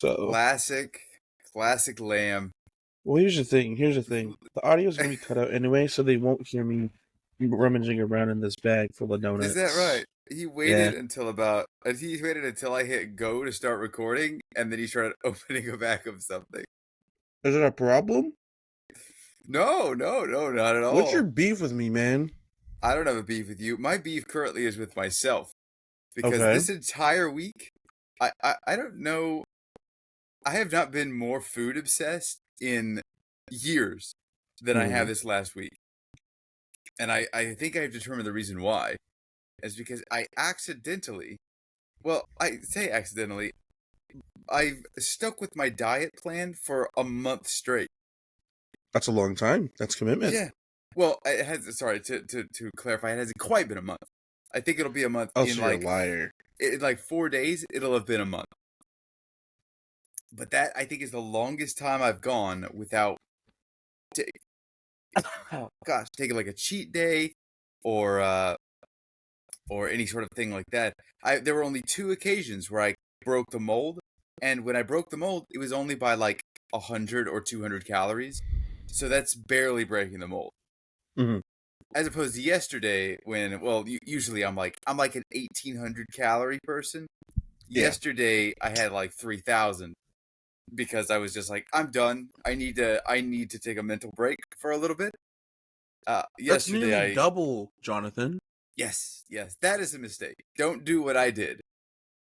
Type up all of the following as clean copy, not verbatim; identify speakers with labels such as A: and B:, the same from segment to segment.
A: So,
B: Classic lamb.
A: well, here's the thing. Here's the thing. The audio is gonna be cut out anyway, so they won't hear me rummaging around in this bag full of
B: Is that
A: donuts.
B: right?
A: Yeah.
B: He waited until I hit go to start recording, and then he started opening a bag of something.
A: Is it a problem?
B: No, not at
A: What's your
B: all.
A: beef with me, man?
B: I don't have a beef with you. My beef currently is with myself because
A: Okay.
B: this entire week, I don't know. I have not been more food obsessed in years than I have
A: Hmm.
B: this last week. And I think I've determined the reason why is because I say accidentally, I've stuck with my diet plan for a month straight.
A: That's a long time. That's commitment.
B: Yeah. Well, sorry, to clarify, it hasn't quite been a month. I think it'll be a month
A: Oh, so you're a liar.
B: in like 4 days, it'll have been a month. But that I think is the longest time I've gone without ta- oh gosh, taking like a cheat day or or any sort of thing like that. There were only two occasions where I broke the mold, and when I broke the mold, it was only by like 100 or 200 calories. So that's barely breaking the mold.
A: Hmm.
B: As opposed to yesterday, when usually I'm like an 1,800 calorie person.
A: Yeah.
B: Yesterday I had like 3,000 because I was just like, I'm done. I need to take a mental break for a little bit.
A: That's
B: Yesterday
A: nearly
B: I
A: double, Jonathan.
B: yes, that is a mistake. Don't do what I did.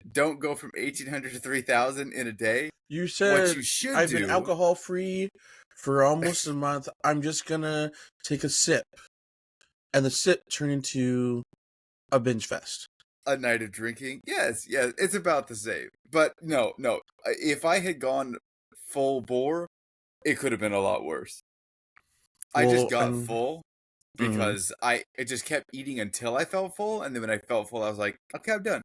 B: Don't go from 1,800 to 3,000 in a day.
A: You
B: What
A: said
B: you should
A: I've been
B: do,
A: alcohol free for almost a month. I'm just gonna take a sip, and the sip turned into a binge fest.
B: a night of drinking. Yes, it's about the same. But no. If I had gone full bore, it could have been a lot worse. I just
A: Well,
B: got
A: and
B: full
A: mhm.
B: because I just kept eating until I felt full, and then when I felt full, I was like, okay, I'm done.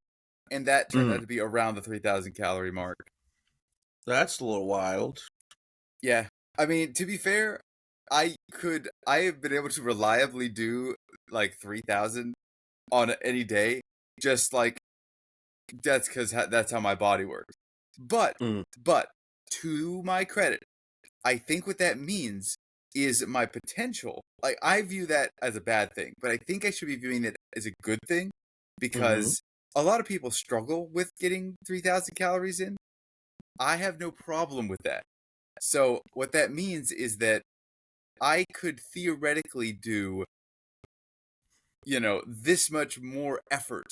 B: And that turned out
A: Mhm.
B: to be around the 3,000 calorie mark.
A: That's a little wild.
B: Yeah. I mean, to be fair, I have been able to reliably do like 3,000 on any day, just like that's because that's how my body works. But,
A: Mm.
B: but to my credit, I think what that means is my potential. Like, I view that as a bad thing, but I think I should be viewing it as a good thing
A: Mm-hmm.
B: because a lot of people struggle with getting 3,000 calories in. I have no problem with that. So, what that means is that I could theoretically do, this much more effort.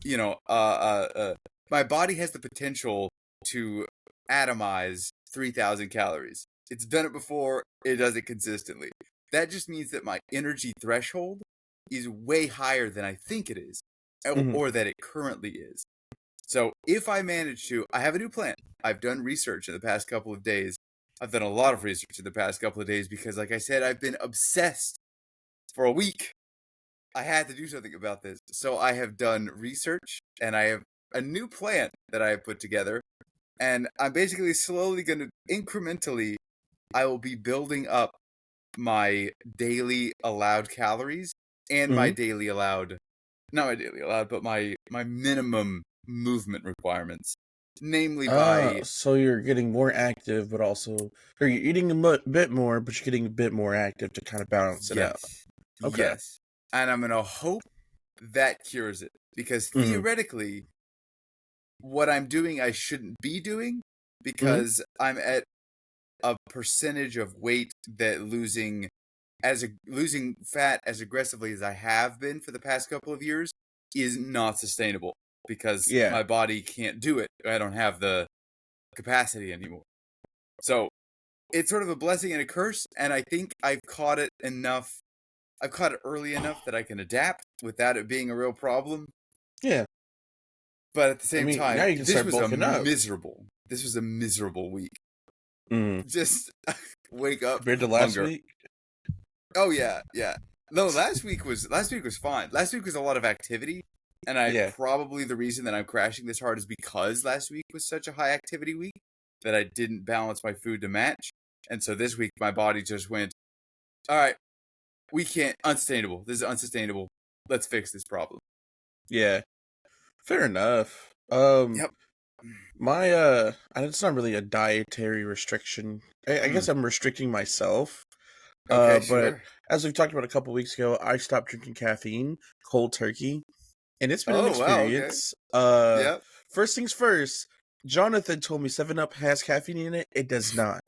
B: You know, uh, uh, uh, my body has the potential to atomize 3,000 calories. It's done it before, it does it consistently. That just means that my energy threshold is way higher than I think it is,
A: Mm-hmm.
B: or that it currently is. So if I manage to, I have a new plan. I've done research in the past couple of days. I've done a lot of research in the past couple of days because, like I said, I've been obsessed for a week. I had to do something about this. So I have done research and I have a new plan that I have put together. And I'm basically slowly going to incrementally, I will be building up my daily allowed calories and my
A: Mm-hmm.
B: daily allowed, not my daily allowed, but my minimum movement requirements. Namely by,
A: So you're getting more active, but also, or you're eating a bit more, but you're getting a bit more active to kind of balance it out.
B: yes,
A: Okay.
B: yes. And I'm going to hope that cures it. Because
A: Mm-hmm.
B: theoretically, what I'm doing I shouldn't be doing
A: Mm-hmm.
B: because I'm at a percentage of weight that losing fat as aggressively as I have been for the past couple of years is not sustainable because
A: Yeah.
B: my body can't do it. I don't have the capacity anymore. So it's sort of a blessing and a curse, and I think I've caught it enough. I've caught it early enough that I can adapt without it being a real problem.
A: Yeah.
B: But at the
A: I
B: same
A: mean, now
B: time,
A: you can start bulking up.
B: this was a miserable week.
A: Mm.
B: Just wake up,
A: Compared to last
B: hunger.
A: week.
B: Oh yeah. No, last week was fine. Last week was a lot of activity, and I
A: Yeah.
B: probably the reason that I'm crashing this hard is because last week was such a high activity week that I didn't balance my food to match. And so this week my body just went, "All right, we can't unsustainable. This is unsustainable. Let's fix this problem."
A: Yeah. Fair enough.
B: Yep.
A: It's not really a dietary restriction. I
B: Hmm.
A: guess I'm restricting myself.
B: Okay,
A: But
B: sure.
A: as we've talked about a couple weeks ago, I stopped drinking caffeine cold turkey, and it's been an
B: Oh, wow. Okay.
A: experience.
B: Yep.
A: First things first, Jonathan told me 7 Up has caffeine in it. It does not.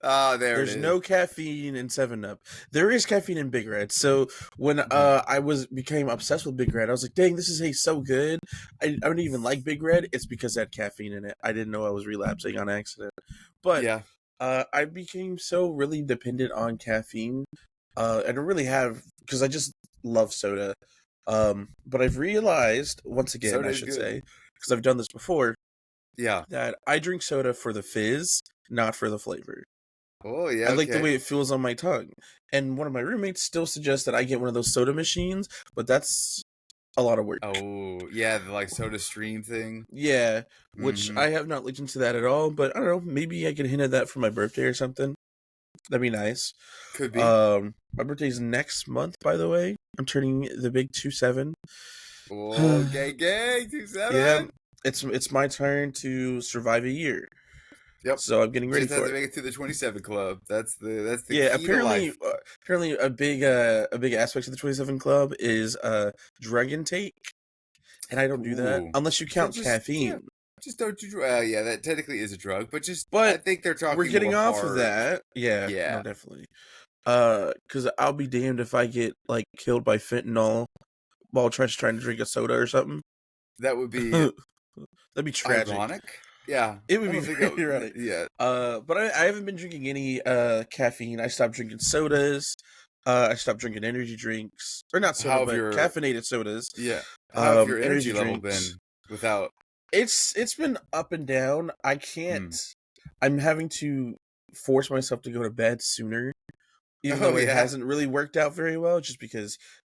B: Ah, there it
A: There's
B: is.
A: no caffeine in 7 Up. There is caffeine in Big Red. So when
B: Mhm.
A: I became obsessed with Big Red, I was like, dang, this is so good. I don't even like Big Red. It's because it had caffeine in it. I didn't know I was relapsing on accident. But
B: Yeah.
A: I became so really dependent on caffeine. I don't really have, because I just love soda. But I've realized, once again,
B: Soda
A: I
B: is
A: should
B: good.
A: say, because I've done this before,
B: Yeah.
A: that I drink soda for the fizz, not for the flavor.
B: Oh, yeah.
A: I like the
B: Okay.
A: way it feels on my tongue. And one of my roommates still suggests that I get one of those soda machines, but that's a lot of work.
B: Oh, yeah. The like Soda Stream thing.
A: Yeah, which
B: Hmm.
A: I have not looked into that at all, but I don't know, maybe I can hint at that for my birthday or something. That'd be nice.
B: Could be.
A: My birthday's next month, by the way. I'm turning the big 27.
B: Oh, gang, gang.
A: Yeah,
B: 27.
A: it's my turn to survive a year.
B: Yep.
A: So I'm getting ready
B: Just have
A: for
B: to
A: it.
B: make it to the 27 club. That's the
A: Yeah,
B: key to life.
A: apparently a big aspect of the 27 Club is drug intake, and I don't do that
B: Ooh.
A: unless you
B: So
A: count
B: just yeah,
A: caffeine.
B: just don't do. Well, yeah, that technically is a drug, but just I
A: But
B: think they're
A: we're
B: talking more
A: getting off of
B: hard.
A: that. Yeah, no,
B: Yeah,
A: definitely. Cuz I'll be damned if I get like killed by fentanyl while trying to drink a soda or something.
B: that would be
A: That'd be tragic.
B: ironic. Yeah,
A: It would
B: I
A: be
B: don't think that.
A: very ironic.
B: Yeah.
A: But I haven't been drinking any caffeine. I stopped drinking sodas. I stopped drinking energy drinks, or not soda,
B: How have
A: but
B: your
A: caffeinated sodas.
B: yeah? How have your
A: Energy
B: energy level
A: drinks.
B: been without?
A: It's been up and down. I can't.
B: Mm.
A: I'm having to force myself to go to bed sooner, even
B: Oh
A: though it
B: yeah.
A: hasn't really worked out very well, just because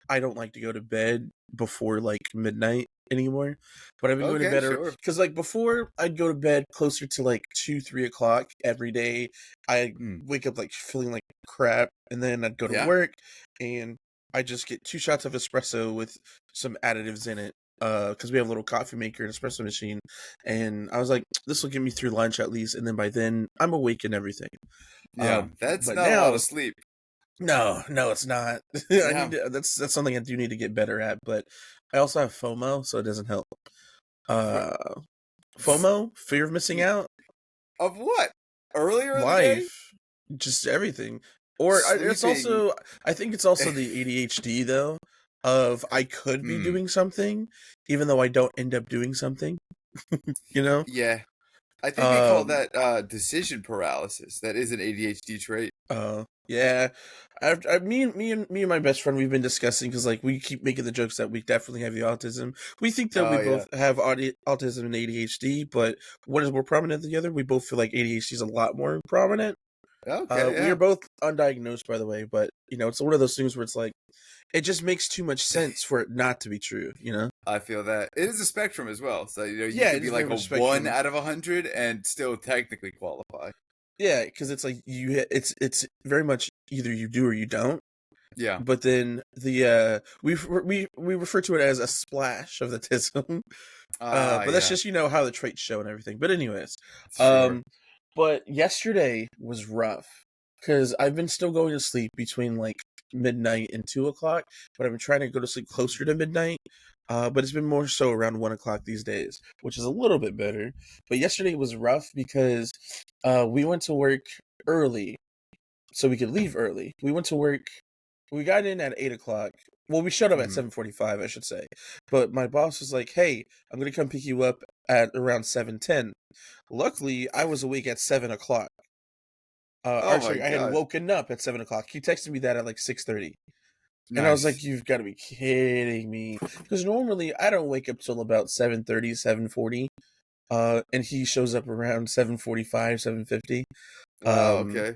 A: I don't like to go to bed before like midnight anymore. But I've been going to
B: Okay,
A: bed
B: sure.
A: because like before I'd go to bed closer to like 2, 3 o'clock every day. I
B: Mm.
A: wake up like feeling like crap, and then I'd go to
B: Yeah.
A: work and I just get 2 shots of espresso with some additives in it. Because we have a little coffee maker and espresso machine, and I was like, this will get me through lunch at least, and then by then I'm awake and everything.
B: Yeah. That's
A: But
B: not a lot
A: now
B: of sleep.
A: no, it's not. I
B: Yeah.
A: need to. That's something I do need to get better at. But I also have FOMO, so it doesn't help.
B: What?
A: Uh, FOMO, fear of missing out,
B: Of what? Earlier in the day,
A: life, just everything. Or it's
B: sleeping.
A: also. I think it's also the ADHD though. Of I could be
B: Hmm.
A: doing something, even though I don't end up doing something. You know.
B: Yeah. I think they call
A: Um.
B: that decision paralysis. That is an ADHD trait.
A: Yeah. Me and my best friend, we've been discussing because like we keep making the jokes that we definitely have the autism. We think that we
B: Oh yeah.
A: both have autism and ADHD, but what is more prominent than the other? We both feel like ADHD is a lot more prominent.
B: Okay,
A: We are
B: yeah.
A: both undiagnosed, by the way, but it's one of those things where it's like it just makes too much sense for it not to be true. You know?
B: I feel that it is a spectrum as well. So you
A: Yeah,
B: could
A: it
B: be
A: is very
B: like a
A: much
B: one
A: spectrum.
B: out of 100 and still technically qualify.
A: Yeah, because it's like it's very much either you do or you don't.
B: Yeah.
A: But then we refer to it as a splash of the tism.
B: Ah,
A: But that's
B: yeah.
A: just how the traits show and everything. But anyways,
B: Sure.
A: um, but yesterday was rough because I've been still going to sleep between like midnight and 2 o'clock, but I've been trying to go to sleep closer to midnight. But it's been more so around 1 o'clock these days, which is a little bit better. But yesterday was rough because we went to work early so we could leave early. We went to work. We got in at 8 o'clock. Well, we showed up at
B: Mhm.
A: 7:45, I should say. But my boss was like, "Hey, I'm gonna come pick you up at around 7:10." Luckily, I was awake at 7 o'clock.
B: Oh
A: Or
B: my
A: sorry, I had
B: gosh.
A: woken up at 7 o'clock. He texted me that at like 6:30, and I was like,
B: Nice.
A: "You've got to be kidding me!" Because normally I don't wake up till about 7:30, 7:40. And he shows up around 7:45, 7:50.
B: Wow,
A: Um,
B: okay.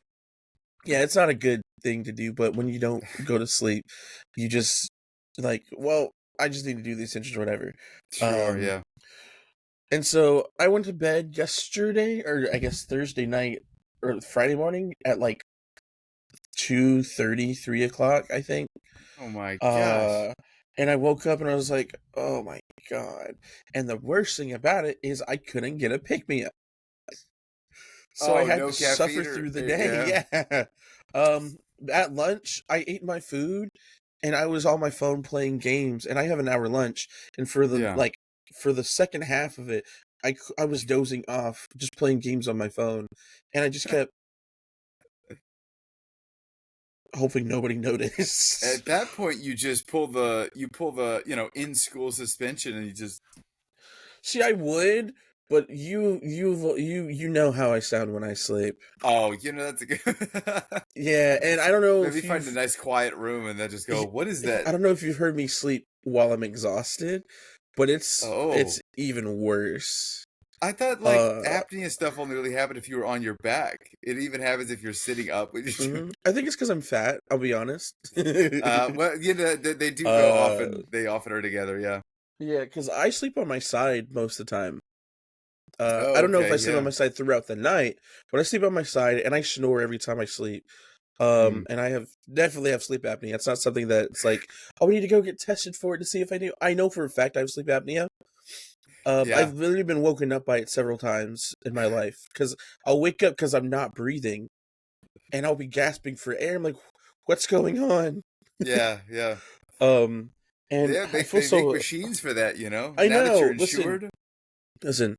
A: Yeah, it's not a good thing to do, but when you don't go to sleep, you just like, well, I just need to do the essentials or whatever.
B: Sure,
A: Um,
B: yeah.
A: and so I went to bed yesterday, or I guess Thursday night or Friday morning at like 2:30, 3 o'clock, I think.
B: Oh my
A: Uh,
B: gosh.
A: And I woke up and I was like, oh my God. And the worst thing about it is I couldn't get a pick me up. So I
B: Oh,
A: had to
B: no
A: suffer
B: caffeine
A: through the
B: yeah.
A: day. Yeah. At lunch, I ate my food and I was on my phone playing games, and I have an hour lunch. And
B: Yeah.
A: for the second half of it, I was dozing off just playing games on my phone. And I just kept hoping nobody noticed.
B: At that point, you just pull the, in school suspension and you just,
A: See, I would, but you know how I sound when I sleep.
B: oh, that's a good.
A: Yeah, and I don't know
B: Maybe
A: if
B: find a
A: you've
B: nice quiet room and then just go, what is that?
A: I don't know if you've heard me sleep while I'm exhausted, but it's
B: Oh,
A: even worse.
B: I thought like
A: Uh,
B: apnea stuff only really happened if you were on your back. It even happens if you're sitting up.
A: I think it's because I'm fat. I'll be honest.
B: Well, they do go
A: uh,
B: often. They often are together. Yeah.
A: yeah, because I sleep on my side most of the time. I
B: Oh,
A: don't know if
B: okay.
A: I sleep on
B: Yeah.
A: my side throughout the night, but I sleep on my side and I snore every time I sleep.
B: Mm,
A: And I definitely have sleep apnea. It's not something that it's like, oh, we need to go get tested for it to see if I do. I know for a fact I have sleep apnea.
B: yeah.
A: I've literally been woken up by it several times in my life because I'll wake up because I'm not breathing and I'll be gasping for air. I'm like, what's going on?
B: Yeah. Yeah.
A: Um, and
B: Yeah.
A: I
B: They
A: feel
B: they make
A: so.
B: machines for that.
A: I
B: Now that you're
A: know. Listen,
B: insured.
A: listen.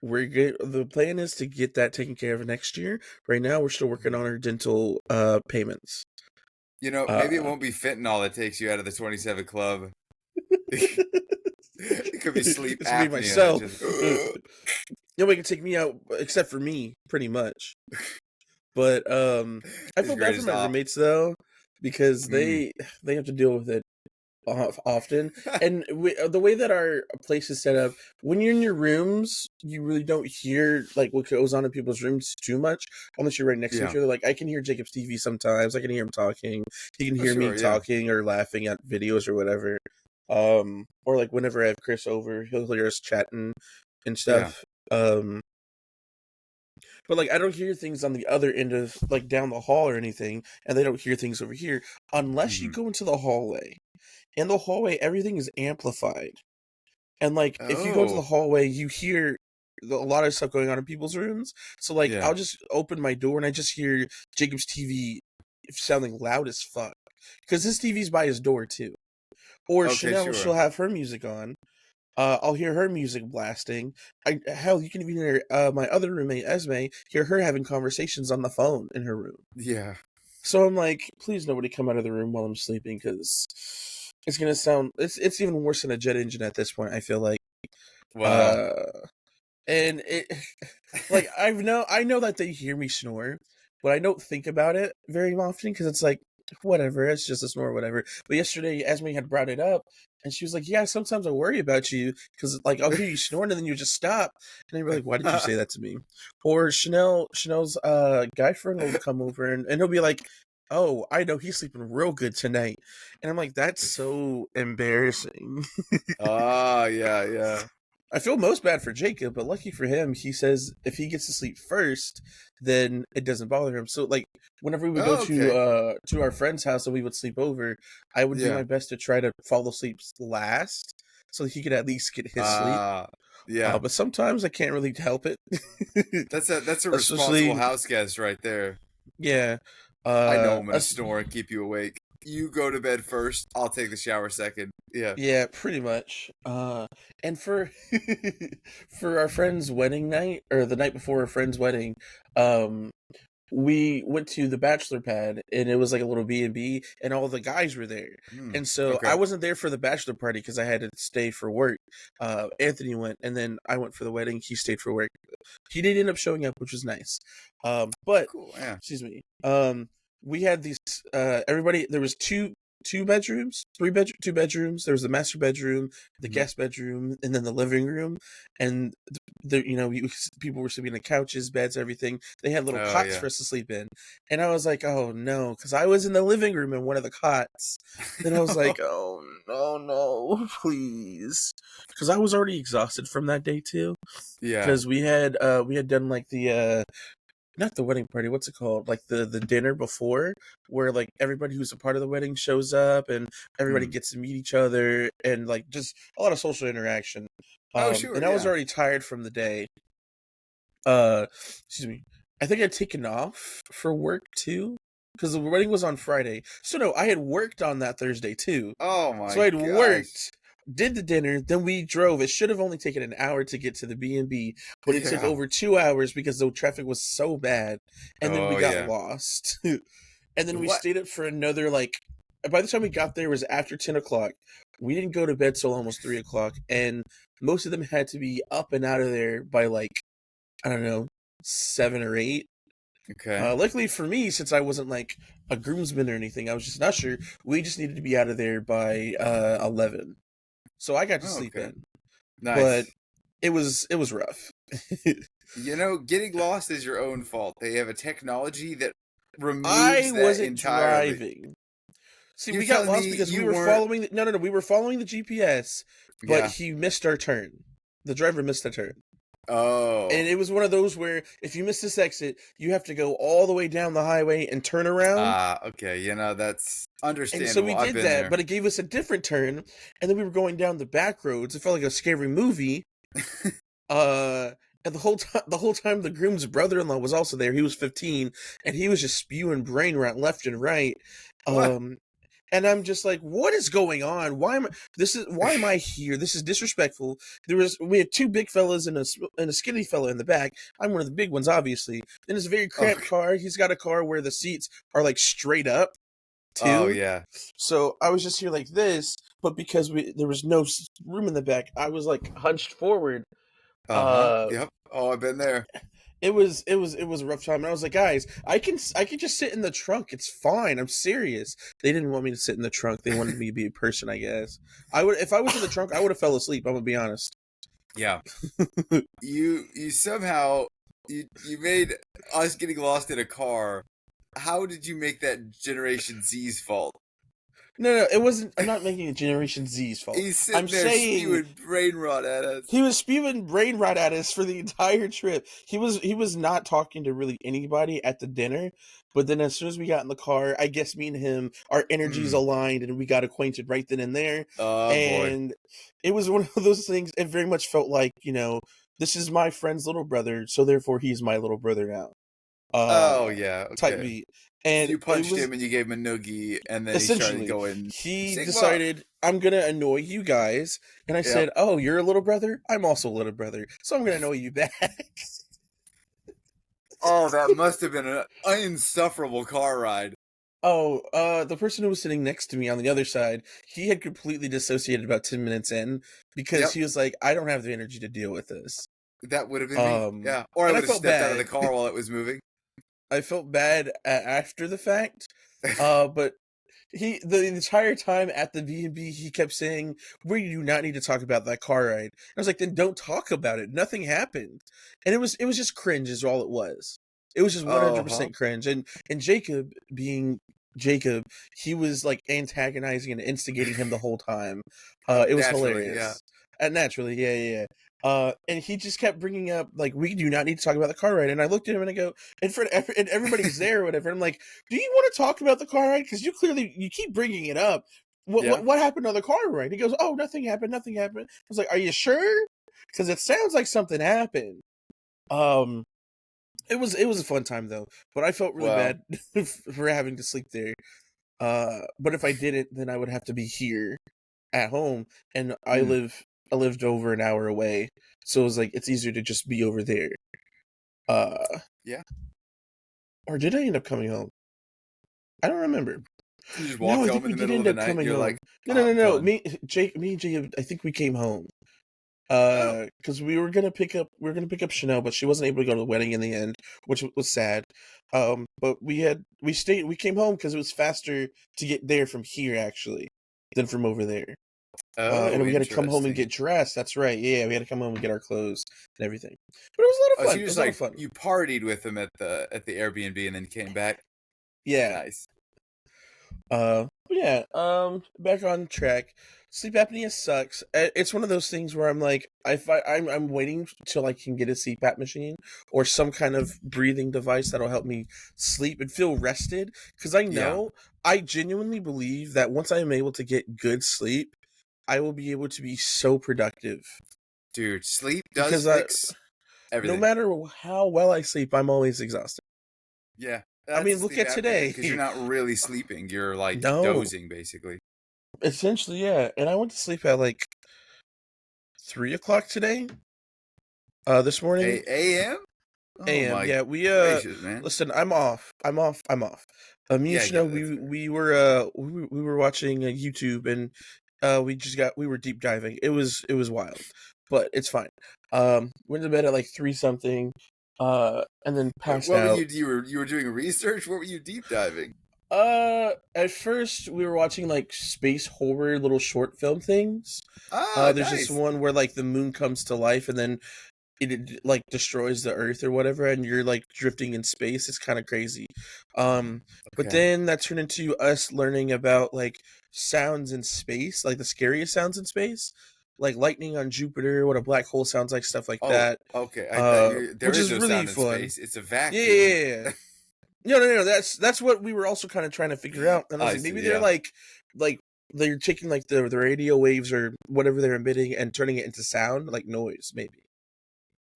A: We're good. The plan is to get that taken care of next year. Right now, we're still working on our dental payments.
B: Maybe it
A: Uh,
B: won't be fentanyl that takes you out of the 27 club. It could be sleep
A: it's gonna be
B: apnea. Just
A: myself. Nobody can take me out except for me, pretty much. But I
B: his
A: feel bad for
B: greatest
A: my
B: op.
A: roommates though, because
B: Mm.
A: they have to deal with it often. And the way that our place is set up, when you're in your rooms, you really don't hear like what goes on in people's rooms too much, unless you're right next to each
B: Yeah.
A: other. Like I can hear Jacob's TV sometimes. I can hear him talking. He can
B: Oh,
A: hear me
B: sure. Yeah.
A: talking or laughing at videos or whatever. Or like whenever I have Chris over, he'll hear us chatting and
B: Yeah.
A: stuff. But like I don't hear things on the other end of like down the hall or anything, and they don't hear things over here unless you
B: Hmm.
A: go into the hallway. In the hallway, everything is amplified. And like if you go into the
B: Oh.
A: hallway, you hear a lot of stuff going on in people's rooms. So like
B: Yeah.
A: I'll just open my door and I just hear Jacob's TV sounding loud as fuck. Because his TV's by his door too. Or
B: Okay.
A: Chanel, she'll
B: Sure.
A: have her music on. I'll hear her music blasting. Hell, you can even hear my other roommate Esme hear her having conversations on the phone in her room.
B: Yeah.
A: So I'm like, please nobody come out of the room while I'm sleeping because it's gonna sound it's even worse than a jet engine at this point. I feel like,
B: Wow.
A: uh, and it like I know that they hear me snore, but I don't think about it very often because it's like whatever, it's just a snore, or whatever. But yesterday, Esme had brought it up, and she was like, "Yeah, sometimes I worry about you because like I'll hear you snoring and then you just stop." And I'd be like, "Why did you say that to me?" Or Chanel's guy friend will come over and he'll be like, "Oh, I know he's sleeping real good tonight," and I'm like, "That's so embarrassing."
B: Ah, yeah, yeah.
A: I feel most bad for Jacob, but lucky for him, he says if he gets to sleep first, then it doesn't bother him. So like whenever we would go
B: Oh, okay.
A: to our friend's house and we would sleep over, I would do
B: Yeah.
A: my best to try to fall asleep last so he could at least get his sleep.
B: Yeah.
A: But sometimes I can't really help it.
B: That's a responsible
A: Especially
B: house guest right there.
A: yeah.
B: I know I'm gonna
A: Us
B: snore and keep you awake. You go to bed first. I'll take the shower second. Yeah.
A: yeah, pretty much. And for for our friend's wedding night or the night before our friend's wedding, um we went to the bachelor pad and it was like a little B&B and all the guys were there.
B: Hmm.
A: And so I
B: Okay.
A: wasn't there for the bachelor party because I had to stay for work. Anthony went and then I went for the wedding. He stayed for work. He did end up showing up, which was nice. But
B: Cool. Yeah.
A: excuse me. We had these everybody there was two bedrooms, two bedrooms. There was the master bedroom, the
B: Mhm.
A: guest bedroom, and then the living room. And people were sleeping on couches, beds, everything. They had little
B: Oh
A: cots
B: yeah.
A: for us to sleep in, and I was like, "Oh no," because I was in the living room in one of the cots. Then I was like, "Oh no, no, please," because I was already exhausted from that day too.
B: Yeah.
A: Because we had done like not the wedding party, what's it called? Like the dinner before, where like everybody who's a part of the wedding shows up and everybody
B: Hmm.
A: gets to meet each other and like just a lot of social interaction.
B: Oh, sure,
A: And I was
B: yeah.
A: already tired from the day. Uh, excuse me. I think I'd taken off for work too, because the wedding was on Friday. So no, I had worked on that Thursday too.
B: Oh
A: So
B: my
A: I'd
B: gosh.
A: worked, did the dinner, then we drove. It should have only taken an hour to get to the B&B, but it took
B: Yeah.
A: over 2 hours because the traffic was so bad. And then we
B: Oh
A: got
B: yeah.
A: lost. And then we
B: What?
A: stayed up for another, like, by the time we got there, it was after 10 o'clock. We didn't go to bed till almost 3 o'clock. And most of them had to be up and out of there by, like, I don't know, 7 or 8.
B: Okay.
A: Luckily for me, since I wasn't like a groomsman or anything, I was just an usher. We just needed to be out of there by 11, so I got to
B: Oh,
A: sleep
B: okay.
A: in. But
B: Nice.
A: it was rough.
B: Getting lost is your own fault. They have a technology that
A: I
B: removes that
A: wasn't
B: entirely.
A: driving. See,
B: You're
A: we got
B: telling
A: lost
B: me
A: because we
B: you
A: were
B: weren't?
A: following. No, we were following the GPS, but
B: Yeah.
A: he missed our turn. The driver missed a turn.
B: Oh.
A: And it was one of those where if you miss this exit, you have to go all the way down the highway and turn around.
B: Ah, okay. That's
A: And so we
B: understandable. I've
A: did
B: been
A: that,
B: there.
A: but it gave us a different turn, and then we were going down the back roads. It felt like a scary movie. Uh, and the whole time, the groom's brother-in-law was also there. He was 15, and he was just spewing brain rot left and right.
B: What?
A: Um, and I'm just like, what is going on? Why am I here? This is disrespectful. We had two big fellas and a skinny fella in the back. I'm one of the big ones, obviously. And it's a very cramped
B: Okay.
A: car. He's got a car where the seats are like straight up
B: Oh
A: too.
B: yeah.
A: So I was just here like this, but because there was no room in the back, I was like hunched forward.
B: Uh-huh.
A: Uh,
B: Yep. Oh, I've been there.
A: it was a rough time, and I was like, guys, I can just sit in the trunk. It's fine. I'm serious. They didn't want me to sit in the trunk. They wanted me to be a person, I guess. If I was in the trunk, I would have fell asleep. I'm gonna be honest.
B: Yeah. You somehow you made us getting lost in a car. How did you make that Generation Z's fault?
A: No, it wasn't. I'm not making it Generation Z's fault.
B: He's
A: I'm
B: sitting there
A: saying
B: spewing brain rot at us.
A: he was spewing brain rot at us for the entire trip. He was not talking to really anybody at the dinner, but then as soon as we got in the car, I guess me and him, our energies
B: Hmm.
A: aligned and we got acquainted right then and there.
B: Oh boy.
A: And it was one of those things. It very much felt like, this is my friend's little brother, so therefore he's my little brother now.
B: Oh
A: Uh,
B: yeah.
A: type
B: Okay.
A: beat.
B: So
A: And
B: you
A: it
B: punched
A: was
B: him and you gave him a noogie, and then he started
A: essentially,
B: going
A: he
B: Sigma.
A: decided, I'm gonna annoy you guys, and I
B: Yep.
A: said, oh, you're a little brother, I'm also a little brother, so I'm gonna annoy you back.
B: Oh, that must have been an insufferable car ride.
A: Oh, the person who was sitting next to me on the other side, he had completely dissociated about 10 minutes in because
B: Yep.
A: he was like, I don't have the energy to deal with this.
B: That would have been me.
A: um
B: Yeah. Or I
A: and I
B: would have
A: felt
B: stepped out of the
A: bad.
B: car while it was moving.
A: I felt bad after the fact. But the entire time at the B&B, he kept saying, we do not need to talk about that car ride. And I was like, then don't talk about it. Nothing happened. And it was just cringe is all it was. It was just
B: Oh, huh.
A: 100% cringe. And Jacob, being Jacob, he was like antagonizing and instigating him the whole time. It was
B: Naturally, yeah.
A: hilarious. And naturally, yeah, yeah, yeah. And he just kept bringing up like, we do not need to talk about the car ride. And I looked at him and I go, and everybody's there or whatever. And I'm like, do you want to talk about the car ride? Because you keep bringing it up. What,
B: Yeah.
A: what what happened on the car ride? He goes, oh, nothing happened, nothing happened. I was like, are you sure? Because it sounds like something happened. Um, it was a fun time though, but I felt really
B: Well,
A: bad for having to sleep there. But if I didn't, then I would have to be here at home, and
B: mm,
A: I lived over an hour away, so it was like it's easier to just be over there. Uh,
B: yeah.
A: or did I end up coming home? I don't remember.
B: You just
A: No,
B: walked
A: I
B: home
A: think
B: in
A: we
B: the
A: did
B: middle of
A: end
B: the
A: up
B: night and
A: coming
B: you're like,
A: home. No, no,
B: ah,
A: no,
B: I'm
A: no.
B: done.
A: Me and Jacob, I think we came home.
B: Oh,
A: Because we were gonna pick up Chanel, but she wasn't able to go to the wedding in the end, which was sad. But we came home because it was faster to get there from here actually than from over there. And
B: oh,
A: we had to come home and
B: interesting.
A: get dressed. That's right. Yeah, we had to come home and get our clothes and everything. But it was a lot
B: Oh,
A: of
B: so
A: fun.
B: you
A: It
B: just
A: was a lot of
B: like
A: fun.
B: you partied with him at the Airbnb and then came back.
A: Yeah.
B: Nice.
A: But yeah. Back on track. Sleep apnea sucks. It's one of those things where I'm like, I'm waiting till I can get a CPAP machine or some kind of breathing device that'll help me sleep and feel rested. Because
B: Yeah,
A: I genuinely believe that once I am able to get good sleep, I will be able to be so productive.
B: dude, sleep does
A: Because
B: fix
A: no
B: everything.
A: matter how well I sleep, I'm always exhausted.
B: Yeah,
A: I
B: that's a
A: mean, look
B: sleep
A: at
B: apnea thing
A: today.
B: because you're not really sleeping. You're like
A: No,
B: dozing basically.
A: essentially, yeah. And I went to sleep at like 3 o'clock today. This morning.
B: A.m. Oh
A: AM.
B: my
A: Yeah, we
B: gracious, man.
A: listen, I'm off. I'm off. Me and
B: Yeah,
A: Chanel,
B: that's fair.
A: we were watching YouTube and we were deep diving. It was wild. But it's fine. Went to bed at like 3 something, and then
B: Wait,
A: passed
B: what were
A: out.
B: you were doing research? What were you deep diving?
A: At first we were watching like space horror little short film things.
B: Ah,
A: There's this
B: nice.
A: one where like the moon comes to life and then like destroys the earth or whatever and you're like drifting in space. It's kind of crazy. But
B: Okay.
A: then that turned into us learning about like sounds in space, like the scariest sounds in space, like lightning on Jupiter, what a black hole sounds like, stuff like
B: Oh,
A: that.
B: okay. I thought you there
A: Which
B: is
A: is
B: no
A: really
B: sound in
A: fun.
B: space. It's a
A: Yeah, yeah,
B: vacuum.
A: yeah, yeah. No, that's what we were also kind of trying to figure out. And I was
B: I
A: like, maybe
B: see.
A: they're
B: Yeah.
A: like they're taking like the radio waves or whatever they're emitting and turning it into sound, like noise, maybe.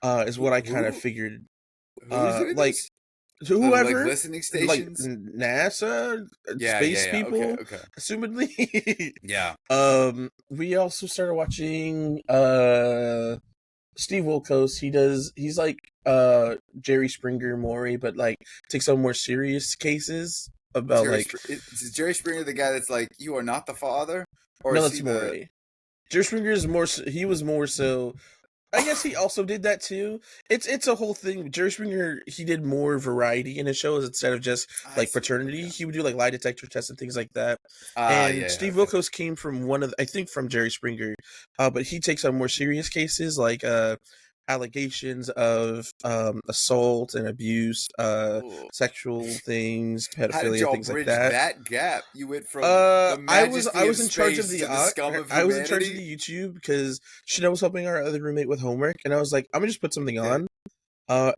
A: Is what I kind of
B: Who
A: figured.
B: who's doing
A: Like
B: this?
A: to
B: The like
A: whoever,
B: listening
A: like
B: stations?
A: NASA,
B: Yeah, yeah,
A: space
B: yeah. Okay,
A: people,
B: okay.
A: assumedly.
B: Yeah.
A: We also started watching Steve Wilkos. He's like Jerry Springer Maury, but like takes on more serious cases about like
B: Is Jerry Springer the guy that's like, you are not the father? Or
A: no,
B: is he
A: that's
B: the
A: Maury. Jerry Springer is more. He was more so. I guess he also did that too. It's a whole thing. Jerry Springer, he did more variety in his shows instead of just
B: I
A: like
B: see.
A: paternity.
B: Okay.
A: He would do like lie detector tests and things like that.
B: Ah,
A: And
B: yeah,
A: Steve
B: okay.
A: Wilkos came from one of I think from Jerry Springer, but he takes on more serious cases like allegations of assault and abuse,
B: Oh.
A: sexual things,
B: How did
A: pedophilia,
B: y'all
A: things like
B: bridge
A: that.
B: that gap? You went from the
A: I
B: majesty of
A: was in charge of
B: space
A: the
B: to the scum of
A: I was in charge of
B: humanity?
A: the YouTube because Chanel was helping our other roommate with homework, and I was like, I'm gonna just put something
B: Okay.
A: on.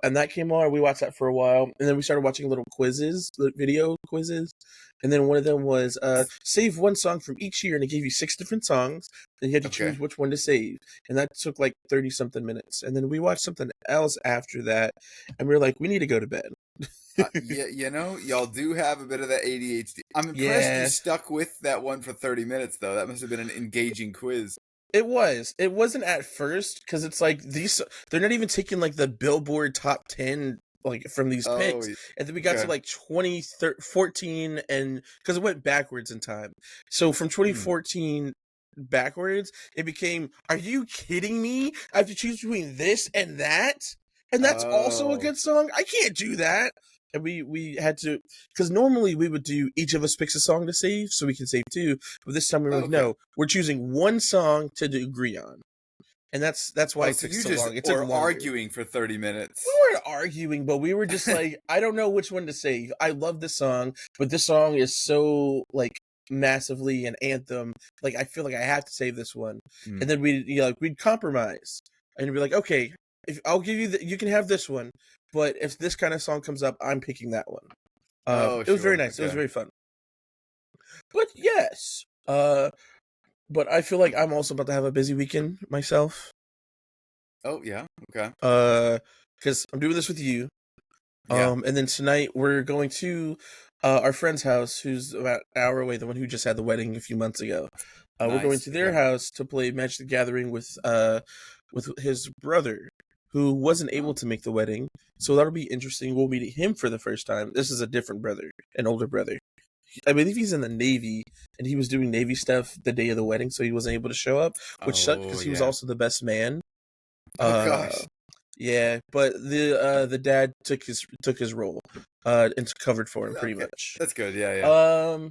A: And that came on. We watched that for a while, and then we started watching little quizzes, video quizzes. And then one of them was save one song from each year, and it gave you 6 different songs, and you had to
B: Okay.
A: choose which one to save. And that took like 30 something minutes. And then we watched something else after that, and we were like, we need to go to bed.
B: Yeah, you know, y'all do have a bit of that ADHD. I'm impressed you
A: Yeah,
B: stuck with that one for 30 minutes, though. That must have been an engaging quiz.
A: it was. It wasn't at first because it's like they're not even taking like the Billboard top 10 like from these
B: Oh,
A: picks. And then we got to
B: okay.
A: like 2014 and because it went backwards in time. So from
B: Hmm.
A: 2014 backwards, it became, are you kidding me? I have to choose between this and that? And that's also a
B: Oh,
A: good song? I can't do that. And we had to, because normally we would do each of us picks a song to save so we can save two. But this time we were like,
B: okay.
A: no, we're choosing one song to agree on. And that's why
B: Oh,
A: it
B: so
A: took
B: you
A: so
B: just
A: long. It took
B: were
A: longer.
B: arguing for 30
A: We
B: minutes.
A: weren't arguing, but we were just like, I don't know which one to save. I love this song, but this song is so like massively an anthem. Like I feel like I have to save this one.
B: Hmm.
A: And then we'd compromise and be like, okay, if I'll give you you can have this one, but if this kind of song comes up, I'm picking that one.
B: Oh,
A: It was very
B: sure.
A: nice. It was
B: Okay.
A: very fun. But yes, but I feel like I'm also about to have a busy weekend myself.
B: Oh, yeah. Okay.
A: Because I'm doing this with you.
B: Yeah.
A: And then tonight we're going to our friend's house, who's about an hour away, the one who just had the wedding a few months ago. We're going
B: Nice.
A: to their
B: Okay.
A: house to play Magic the Gathering with his brother, who wasn't able
B: Oh,
A: to make the wedding. So that'll be interesting. We'll meet him for the first time. This is a different brother, an older brother. I believe he's in the Navy, and he was doing Navy stuff the day of the wedding, so he wasn't able to show up, which sucked
B: oh
A: because he was
B: yeah.
A: also the best man.
B: Oh
A: Uh,
B: gosh.
A: yeah, but the dad took his role, and covered for him pretty
B: Okay.
A: much.
B: That's good. Yeah, yeah.
A: Um,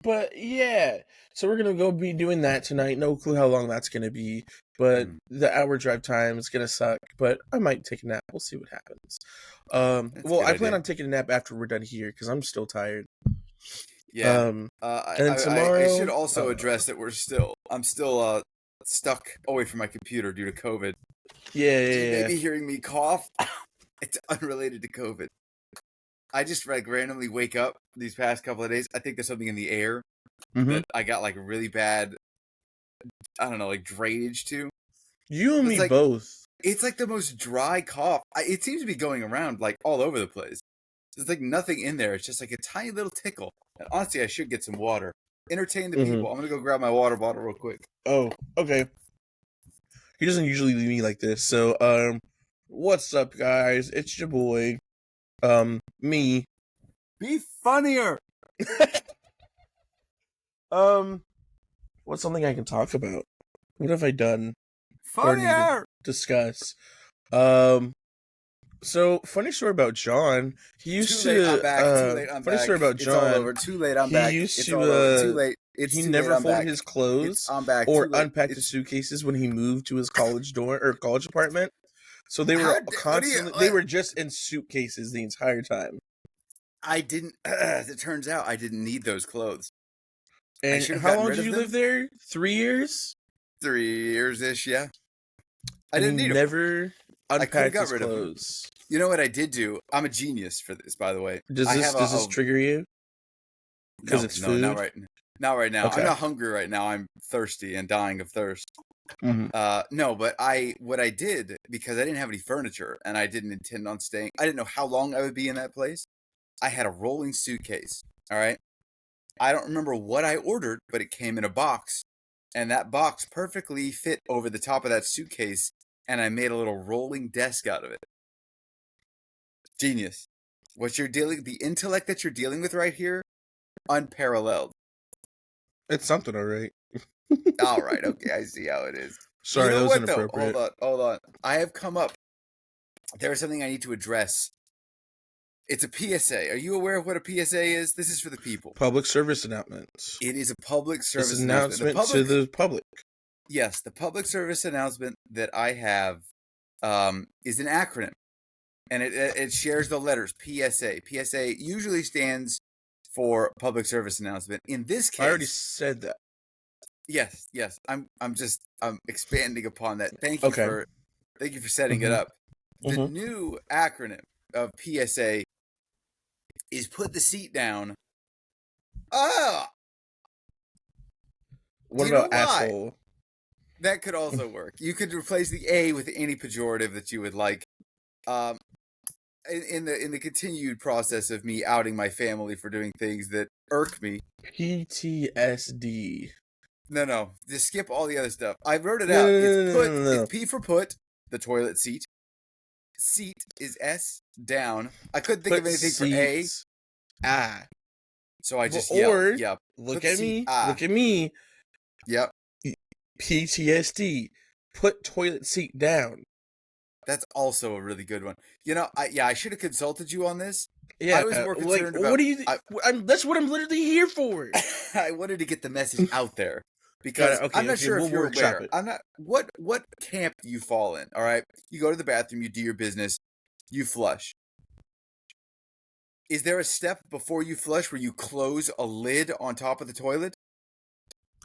A: but yeah, so we're gonna go be doing that tonight. No clue how long that's gonna be, but
B: Hmm.
A: the hour drive time is gonna suck. But I might take a nap. We'll see what happens.
B: That's a
A: Well,
B: good
A: I plan
B: idea.
A: on taking a nap after we're done here because I'm still tired.
B: Yeah.
A: Um,
B: I,
A: and then
B: I should
A: tomorrow,
B: also address that we're still I'm still stuck away from my computer due to COVID.
A: Yeah,
B: So you may
A: yeah,
B: be hearing me cough. It's unrelated to COVID. I just like randomly wake up these past couple of days. I think there's something in the air
A: yeah.
B: that I got like really bad, I don't know, like drainage to.
A: You and
B: It's
A: me
B: like
A: both.
B: it's like the most dry cough. It seems to be going around like all over the place. There's like nothing in there. It's just like a tiny little tickle. And honestly, I should get some water. Entertain the
A: Mm-hmm.
B: people. I'm gonna go grab my water bottle real quick.
A: Oh, okay. He doesn't usually leave me like this. So, what's up, guys? It's your boy, me.
B: Be funnier.
A: What's something I can talk about? What have I done or need to
B: Funnier.
A: discuss? Um, so funny story about John. He used
B: Too late. I'm
A: to.
B: back. Too late. I'm
A: Funny
B: back.
A: story about
B: It's all
A: John.
B: over. Too late. I'm
A: He
B: back.
A: used
B: It's
A: to.
B: all over. Too late. It's
A: He
B: too
A: never
B: late. I'm
A: folded
B: back.
A: his clothes
B: I'm back.
A: or
B: Too late.
A: unpacked his suitcases when he moved to his college dorm or college apartment. So they were
B: What do you?
A: constantly. They were just in suitcases the entire time.
B: I didn't. As it turns out, I didn't need those clothes. I
A: And
B: should have
A: how
B: gotten
A: long
B: rid
A: did
B: of
A: you
B: them.
A: live there? 3 years?
B: 3 years ish. Yeah. I
A: And
B: didn't
A: he
B: need them.
A: never
B: I could have
A: unpacked
B: got
A: his
B: rid of them.
A: clothes.
B: You know what I did do? I'm a genius for this, by the way.
A: Does this trigger you? Because it's food?
B: not right. Not right now.
A: Okay.
B: I'm not hungry right now. I'm thirsty and dying of thirst.
A: Mm-hmm.
B: No, but what I did, because I didn't have any furniture and I didn't intend on staying. I didn't know how long I would be in that place. I had a rolling suitcase. All right. I don't remember what I ordered, but it came in a box, and that box perfectly fit over the top of that suitcase, and I made a little rolling desk out of it. Genius. The intellect that you're dealing with right here, unparalleled.
A: It's something, all right.
B: All right, okay, I see how it is.
A: Sorry,
B: You know
A: that was
B: what, though?
A: inappropriate.
B: Hold on. I have come up. There is something I need to address. It's a PSA. Are you aware of what a PSA is? This is for the people.
A: Public service announcements.
B: It is a public service
A: It's an
B: announcement.
A: announcement to the public.
B: Yes, the public service announcement that I have is an acronym, and it shares the letters PSA. PSA usually stands for public service announcement. In this case,
A: I already said that.
B: yes. I'm expanding upon that. Thank you for setting it up. The new acronym of PSA is put the seat down. Ah,
A: What about asshole?
B: Why? That could also work. You could replace the A with any pejorative that you would like. In the continued process of me outing my family for doing things that irk me.
A: PTSD.
B: No. Just skip all the other stuff. I wrote it out. It's put.
A: No.
B: It's P for put. The toilet seat. Seat is S down. I couldn't think of anything for A.
A: Ah.
B: So I just yelled. Yep.
A: Look at me. Look at me.
B: Yep.
A: PTSD. Put toilet seat down.
B: That's also a really good one. You know, I should have consulted you on this.
A: Yeah,
B: I was more concerned about.
A: What do you? That's what I'm literally here for.
B: I wanted to get the message out there because I'm not sure if you're aware. I'm not. What camp do you fall in? All right, you go to the bathroom, you do your business, you flush. Is there a step before you flush where you close a lid on top of the toilet?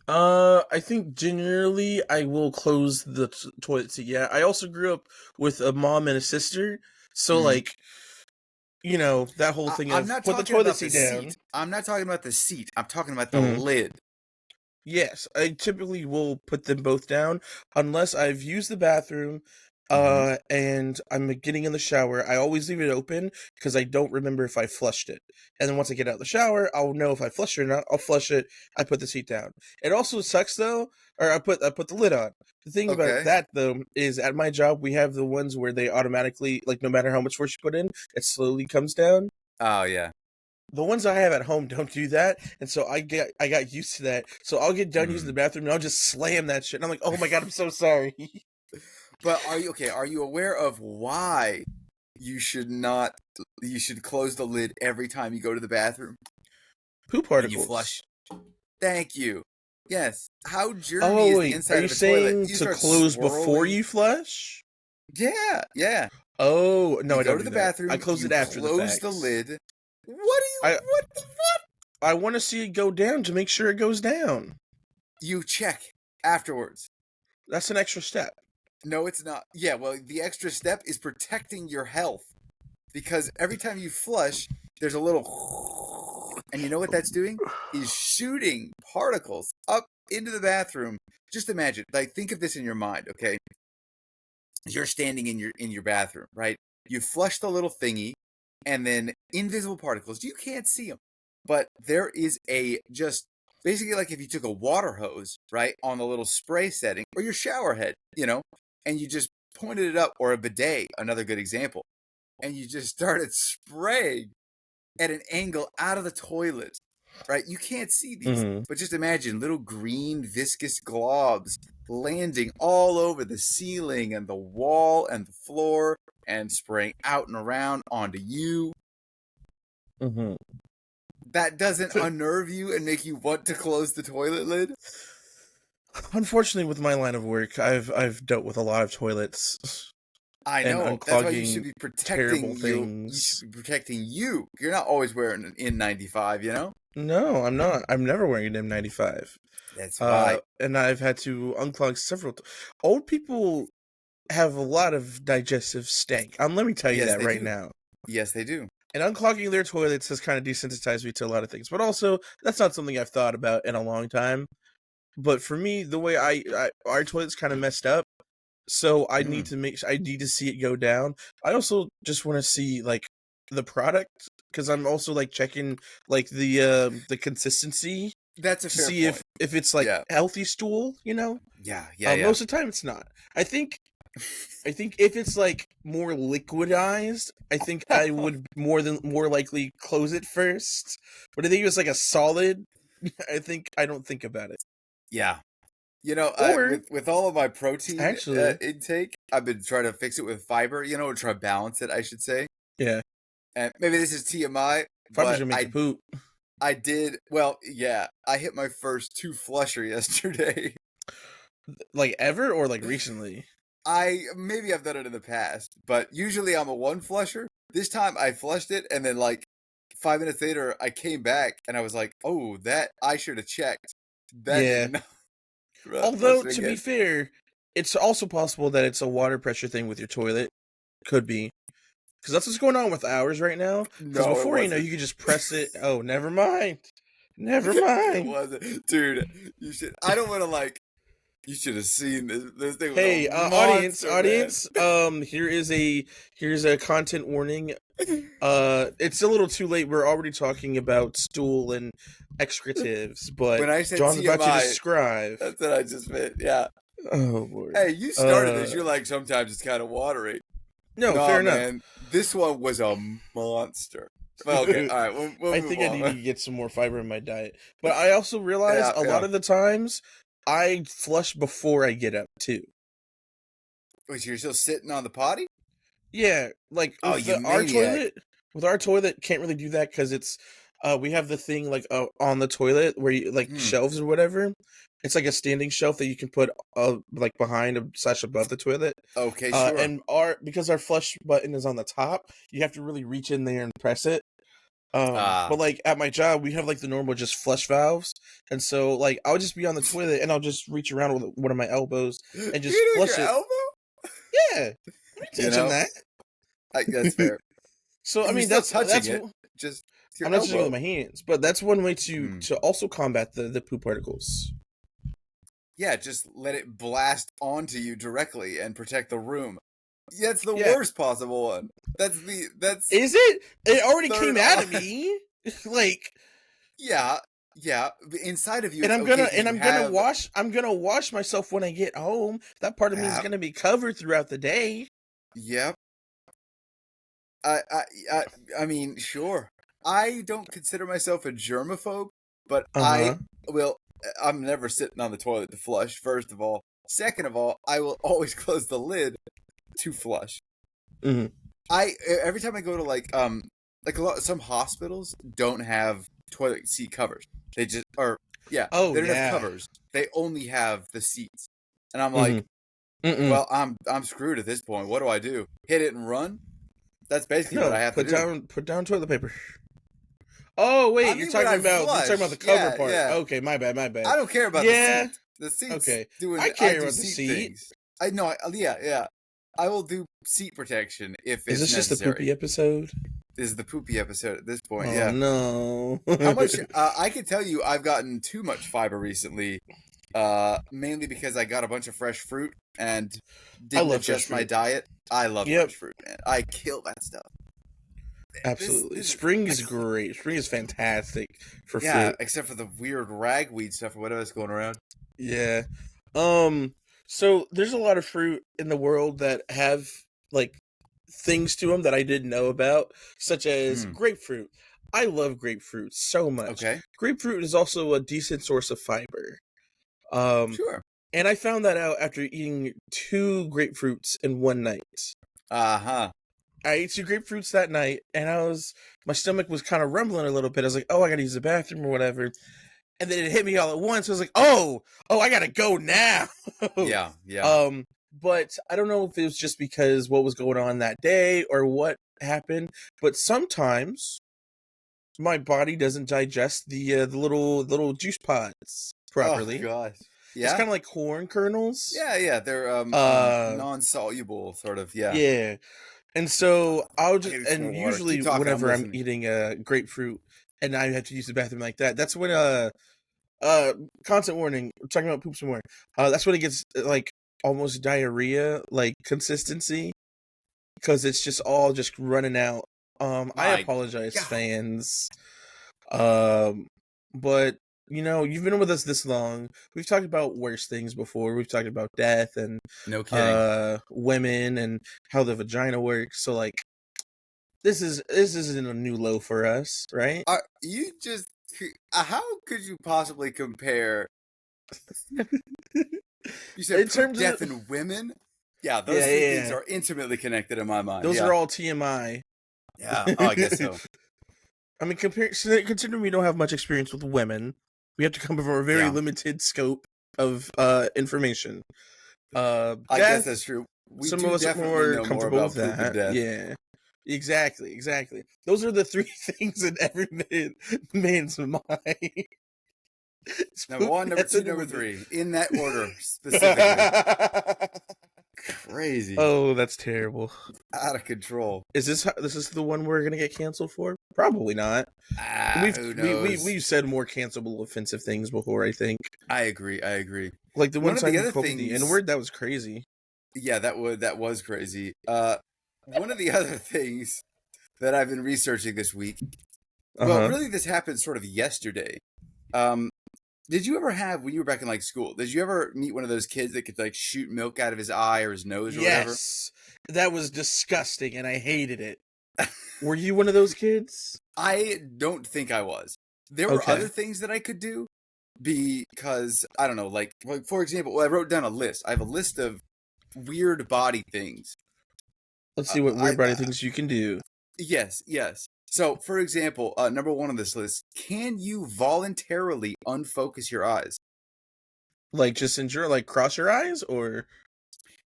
A: I think generally I will close the toilet seat. Yeah, I also grew up with a mom and a sister, so like, you know, that whole thing of put the toilet seat down.
B: I'm not talking about the seat. I'm talking about the lid.
A: Yes, I typically will put them both down unless I've used the bathroom. And I'm getting in the shower. I always leave it open because I don't remember if I flushed it. And then once I get out of the shower, I'll know if I flushed it or not. I'll flush it. I put the seat down. It also sucks though, or I put the lid on. The thing about that though is at my job we have the ones where they automatically, like, no matter how much force you put in, it slowly comes down.
B: Oh yeah.
A: The ones I have at home don't do that, and so I got used to that. So I'll get done using the bathroom and I'll just slam that shit. And I'm like, oh my god, I'm so sorry.
B: But are you aware of why you should close the lid every time you go to the bathroom?
A: Poop particles.
B: When you flush. Thank you. Yes. How germy is the inside of a toilet?
A: Are you saying to close before you flush?
B: Yeah.
A: Oh, no, I don't
B: go to the bathroom.
A: I close it after the fact.
B: Close the lid. What the fuck?
A: I want to see it go down to make sure it goes down.
B: You check. afterwards.
A: That's an extra step.
B: No, it's not. Yeah, well, the extra step is protecting your health because every time you flush, there's a little, and you know what that's doing? Is shooting particles up into the bathroom. Just imagine, like, think of this in your mind, okay? You're standing in your bathroom, right? You flush the little thingy, and then invisible particles. You can't see them, but there is a just basically like if you took a water hose, right, on the little spray setting or your shower head, and you just pointed it up, or a bidet, another good example, and you just started spraying at an angle out of the toilet, right? You can't see these,
A: Mm-hmm.
B: but just imagine little green viscous globs landing all over the ceiling and the wall and the floor and spraying out and around onto you.
A: Mm-hmm.
B: That doesn't unnerve you and make you want to close the toilet lid?
A: Unfortunately, with my line of work, I've dealt with a lot of toilets
B: I
A: and
B: know. That's why you should
A: unclogging
B: be
A: terrible
B: protecting you. You
A: things.
B: should be protecting you. You're not always wearing an N95, you know?
A: No, I'm not. I'm never wearing an M95.
B: That's right.
A: And I've had to unclog several. Old people have a lot of digestive stank. Let me tell you
B: Yes,
A: that
B: they
A: right
B: do.
A: now.
B: Yes, they do.
A: And unclogging their toilets has kind of desensitized me to a lot of things. But also, that's not something I've thought about in a long time. But for me, the way our toilet's kind of messed up, so I need to see it go down. I also just want to see like the product because I'm also like checking like the consistency
B: That's a
A: to
B: fair
A: see
B: point.
A: if it's like
B: Yeah.
A: healthy stool,
B: Yeah, yeah, yeah.
A: Most of the time it's not. I think if it's like more liquidized, I think I would more likely close it first. But I think if it's like a solid, I don't think about it.
B: Yeah.
A: Or
B: With all of my protein
A: actually,
B: intake, I've been trying to fix it with fiber, or try to balance it, I should say.
A: yeah,
B: And maybe this is TMI,
A: fiber's
B: but
A: gonna make you poop.
B: I did, well, yeah, I hit my first 2-flusher yesterday.
A: Like ever or like recently?
B: Maybe I've done it in the past, but usually I'm a 1-flusher. This time I flushed it, and then like 5 minutes later, I came back and I was like, oh, that I should have checked. That
A: Yeah.
B: did not flush
A: Although
B: it
A: to be
B: again.
A: fair, it's also possible that it's a water pressure thing with your toilet. Could be. Because that's what's going on with ours right now. Because
B: No, it
A: before,
B: wasn't.
A: you could just press it. Oh, never mind. Never
B: It
A: mind.
B: wasn't. Dude, you should. I don't want to like. You should have seen this. This thing was
A: Hey,
B: a monster, man.
A: audience. Here's a content warning. It's a little too late. We're already talking about stool and excretives, but
B: When I said
A: John's about to
B: TMI,
A: describe.
B: that's what I just meant. Yeah.
A: Oh Lord.
B: Hey, you started this. You're like, sometimes it's kind of watery.
A: No,
B: Nah,
A: fair enough.
B: man. This one was a monster. Well, okay, all right. We'll
A: I
B: move
A: think I
B: on.
A: need to get some more fiber in my diet. But I also realize
B: Yeah,
A: a lot of the times I flush before I get up too.
B: Wait, so you're still sitting on the potty?
A: Yeah, like
B: Oh,
A: with
B: you maniac.
A: our toilet can't really do that because it's we have the thing like on the toilet where you like shelves or whatever. It's like a standing shelf that you can put like behind / above the toilet.
B: Okay, sure.
A: And because our flush button is on the top, you have to really reach in there and press it. But like at my job, we have like the normal just flush valves, and so like I'll just be on the toilet and I'll just reach around with one of my elbows and just
B: you
A: flush
B: your
A: it.
B: elbow?
A: Yeah, let me touch on that.
B: That's fair.
A: So I
B: You're
A: mean
B: still
A: that's
B: touching it. Just your
A: I'm not touching it
B: elbow.
A: with my hands, but that's one way to also combat the poop particles.
B: Yeah, just let it blast onto you directly and protect the room. That's the worst possible one. That's
A: Is it? It already came out of me. Like
B: yeah. Inside of you,
A: and I'm gonna wash myself when I get home. That part of me is gonna be covered throughout the day.
B: Yep. I mean, sure. I don't consider myself a germaphobe, but I'm never sitting on the toilet to flush, first of all. Second of all, I will always close the lid to flush.
A: Mm-hmm.
B: Every time I go to some hospitals don't have toilet seat covers. They just they don't have covers. They only have the seats. And I'm like, well, I'm screwed at this point. What do I do? Hit it and run? That's basically what I have to do.
A: Put down toilet paper. Oh wait, you're talking about the cover part.
B: Yeah.
A: Okay, my bad.
B: I don't care about the seat. The seat's
A: Okay,
B: doing.
A: I
B: I
A: care
B: do
A: about the
B: seat
A: seat.
B: things. I know. Yeah. I will do seat protection if
A: Is
B: it's
A: this just the
B: necessary.
A: poopy episode?
B: This is the poopy episode at this point.
A: Oh
B: Yeah.
A: no.
B: How much? I can tell you, I've gotten too much fiber recently. Mainly because I got a bunch of fresh fruit and
A: I
B: didn't
A: love fresh
B: adjust my
A: fruit.
B: diet. I love
A: Yep,
B: fresh fruit, man. I kill that stuff. This
A: absolutely.
B: this is
A: Spring
B: I
A: is
B: can't,
A: great. Spring is fantastic for
B: yeah,
A: fruit.
B: except for the weird ragweed stuff or whatever's going around.
A: Yeah. Um. So there's a lot of fruit in the world that have like things to them that I didn't know about, such as
B: Mm,
A: grapefruit. I love grapefruit so much.
B: okay,
A: Grapefruit is also a decent source of fiber. Um,
B: sure.
A: and I found that out after eating 2 grapefruits in one night.
B: Uh huh.
A: I ate 2 grapefruits that night, and my stomach was kind of rumbling a little bit. I was like, oh, I gotta use the bathroom or whatever. And then it hit me all at once. I was like, oh, I gotta go now.
B: Yeah.
A: um, but I don't know if it was just because what was going on that day or what happened. But sometimes my body doesn't digest the little juice pods
B: Oh
A: properly.
B: gosh.
A: It's
B: Yeah.
A: kind of like corn kernels.
B: Yeah. They're
A: Uh,
B: non-soluble, sort of. Yeah.
A: yeah. And so I'll
B: I
A: just,
B: gotta do some more
A: and
B: water.
A: usually
B: Keep talking. I'm
A: whenever I'm
B: listening.
A: eating a grapefruit and I have to use the bathroom like that, that's when content warning, we're talking about poop some more. That's when it gets like almost diarrhea like consistency because it's just all just running out. I
B: My
A: apologize,
B: God.
A: fans. But you've been with us this long. We've talked about worse things before. We've talked about death and
B: No kidding.
A: women and how the vagina works. So like this isn't a new low for us, right?
B: Are you just? How could you possibly compare? You said
A: In
B: poop,
A: terms
B: death,
A: of
B: and women. Yeah,
A: yeah,
B: those three
A: yeah,
B: things
A: yeah.
B: are intimately connected in my mind.
A: Those
B: Yeah,
A: are all TMI.
B: yeah. Oh, I guess so.
A: I mean, considering we don't have much experience with women, we have to come from a very
B: Yeah,
A: limited scope of information.
B: I guess
A: Death.
B: that's true. We
A: Some of
B: do
A: us are
B: definitely
A: more
B: know more
A: comfortable with
B: about poop and
A: that.
B: death.
A: Yeah, exactly. Those are the 3 things in every man's mind. It's
B: Number
A: poop,
B: one, number
A: death,
B: two,
A: and
B: number
A: women.
B: three, in that order specifically. Crazy,
A: Oh, that's terrible.
B: out of control.
A: This is the one we're gonna get canceled for? Probably not.
B: Who knows?
A: We've said more cancelable offensive things before. I think,
B: I agree. I agree.
A: like the one
B: One of
A: time
B: the
A: you
B: other
A: called me the N
B: things,
A: word, that was crazy.
B: yeah, that was crazy. One of the other things that I've been researching this week.
A: Uh
B: Well,
A: huh.
B: really, this happened sort of yesterday. Um, did you ever have when you were back in like school? Did you ever meet one of those kids that could like shoot milk out of his eye or his nose or whatever?
A: Yes, that was disgusting, and I hated it. Were you one of those kids?
B: I don't think I was. There were other
A: Okay,
B: things that I could do because I don't know, like for example, I wrote down a list. I have a list of weird body things.
A: let's see what
B: I
A: weird body things you can do.
B: yes. So, for example, number one on this list: can you voluntarily unfocus your eyes?
A: Like just endure, like cross your eyes, or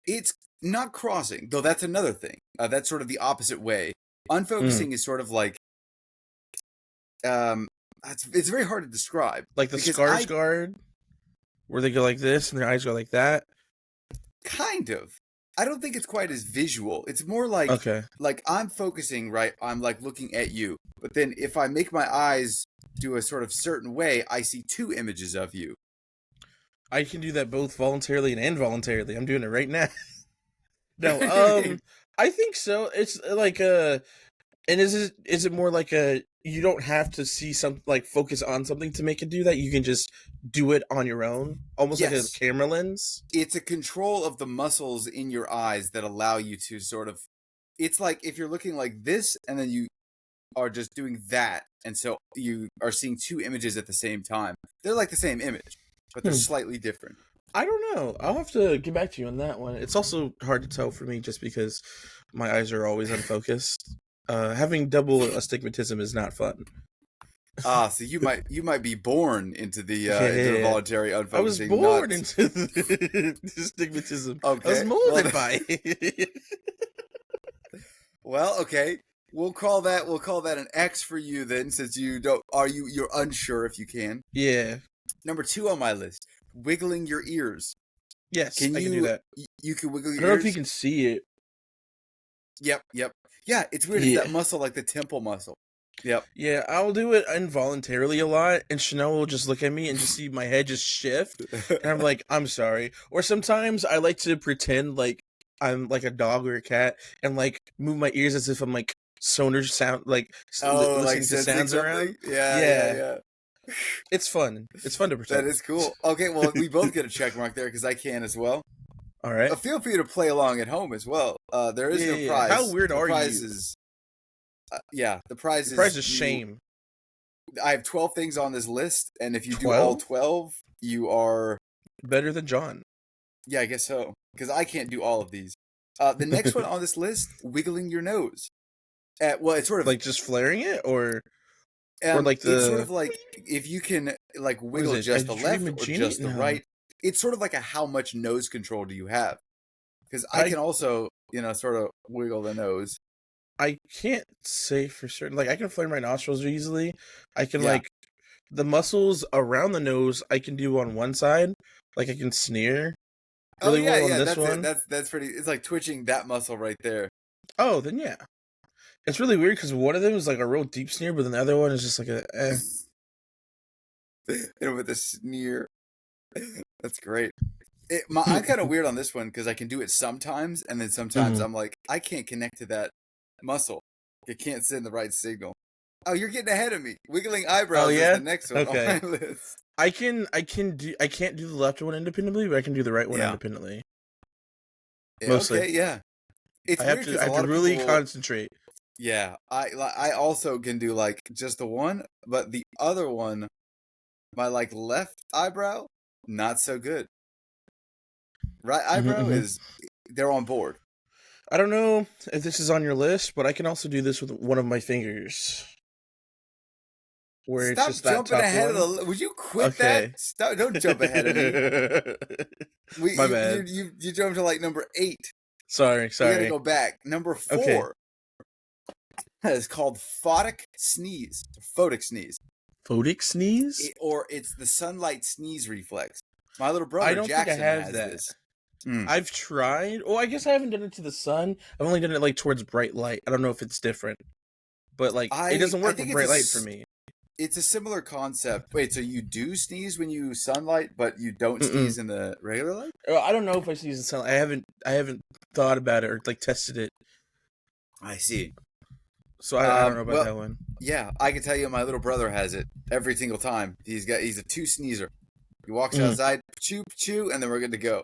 B: It's not crossing, though. That's another thing. That's sort of the opposite way.
A: mm,
B: Unfocusing is sort of like um, it's very hard to describe
A: like the
B: because
A: scars
B: I
A: guard, where they go like this and their eyes go like that.
B: kind of. I don't think it's quite as visual. It's more like
A: Okay,
B: I'm focusing, right? I'm like looking at you. But then if I make my eyes do a sort of certain way, I see two images of you.
A: I can do that both voluntarily and involuntarily. I'm doing it right now. No, I think so. It's like and is it more like you don't have to see some like focus on something to make it do that. You can just do it on your own, almost like a
B: Yes.
A: camera lens.
B: It's a control of the muscles in your eyes that allow you to sort of it's like if you're looking like this and then you are just doing that and so you are seeing two images at the same time. They're like the same image, but they're
A: Hmm.
B: slightly different.
A: I don't know. I'll have to get back to you on that one. It's also hard to tell for me just because my eyes are always unfocused. Having double astigmatism is not fun.
B: So you might be born into the
A: Yeah,
B: voluntary
A: I was
B: unfocusing,
A: born
B: not
A: into the astigmatism. I was
B: okay.
A: molded by it.
B: Well, okay. We'll call that an X for you then, since you don't you're unsure if you can.
A: Yeah.
B: Number two on my list. wiggling your ears.
A: Yes,
B: Can
A: I can do
B: you?
A: that.
B: You can wiggle
A: I
B: your
A: don't know if you
B: ears.
A: can see it.
B: Yep. Yeah, it's weird. It's
A: Yeah.
B: that muscle, like the temple muscle. Yep.
A: Yeah, I'll do it involuntarily a lot, and Chanel will just look at me and just see my head just shift, and I'm like, I'm sorry. Or sometimes I like to pretend like I'm like a dog or a cat, and like move my ears as if I'm like sonar sound, like
B: Oh, like
A: listening to
B: sensing
A: sounds
B: something?
A: around.
B: Yeah.
A: Yeah, it's fun. It's fun to
B: That
A: pretend.
B: is cool. Okay, well, we both get a check mark there because I can as well.
A: All right.
B: Feel free to play along at home as well. There is no
A: Yeah. How
B: prize.
A: weird
B: The
A: are
B: prize
A: you?
B: is, the prize
A: Your prize
B: is
A: is
B: you.
A: shame.
B: I have 12 things on this list, and if you do all
A: 12?
B: 12, you are.
A: Better than John.
B: Yeah, I guess so. Because I can't do all of these. The next one on this list, wiggling your nose. Well, it's sort of
A: Like just flaring it, or like
B: it's sort
A: the
B: of like if you can like
A: what is
B: wiggle
A: it? A
B: just the
A: dream
B: left
A: of
B: or
A: genie?
B: just the
A: No,
B: right. It's sort of like a how much nose control do you have? Because I
A: I
B: can also, sort of wiggle the nose.
A: I can't say for certain. Like I can flare my nostrils easily. I can
B: Yeah.
A: like the muscles around the nose. I can do on one side. Like I can sneer
B: Oh
A: really
B: yeah,
A: well on
B: yeah.
A: this
B: That's it.
A: one.
B: That's pretty. It's like twitching that muscle right there.
A: Oh, then yeah. It's really weird because one of them is like a real deep sneer, but then the other one is just like a eh.
B: And with a sneer. That's great. I'm kind of weird on this one because I can do it sometimes, and then sometimes
A: Mhm.
B: I'm like, I can't connect to that muscle. It can't send the right signal. Oh, you're getting ahead of me. Wiggling
A: Oh
B: eyebrows is the
A: yeah.
B: next one on
A: Okay.
B: my list.
A: I can't do the left one independently, but I can do the right one
B: Yeah.
A: independently. Mostly.
B: Okay. Yeah. It's weird because
A: I
B: a
A: have to
B: lot of
A: really
B: people.
A: concentrate.
B: Yeah. I also can do like just the one, but the other one, my like left eyebrow, not so good. Right eyebrow
A: Hmm.
B: is they're on board.
A: I don't know if this is on your list, but I can also do this with one of my fingers, where it's
B: Stop
A: just that
B: jumping
A: top
B: ahead of
A: one.
B: the. Would you quit that?
A: Okay.
B: Stop! Don't jump ahead of me. We
A: My
B: you
A: bad.
B: you jumped to like number 8.
A: Sorry,
B: We got to
A: sorry.
B: go back. Number
A: Okay.
B: 4 is called photic sneeze. Photic sneeze.
A: Photic sneeze?
B: Or it's the sunlight sneeze reflex. My little
A: I
B: brother
A: don't think I
B: Jackson
A: have
B: has
A: that.
B: this. Mm.
A: I've tried. Oh, I guess I haven't done it to the sun. I've only done it like towards bright light. I don't know if it's different, but like it doesn't
B: I
A: work
B: think
A: with bright light for me.
B: it's a similar concept. Wait, so you do sneeze when you sunlight, but you don't
A: Mm-mm.
B: sneeze in the regular light?
A: I don't know if I sneeze in sunlight. I haven't thought about it or like tested it,
B: I see.
A: so I don't know about
B: Well,
A: that one.
B: yeah, I can tell you my little brother has it every single time. He's a 2 sneezer. He walks
A: Mm.
B: outside, chew chew, and then we're good to go.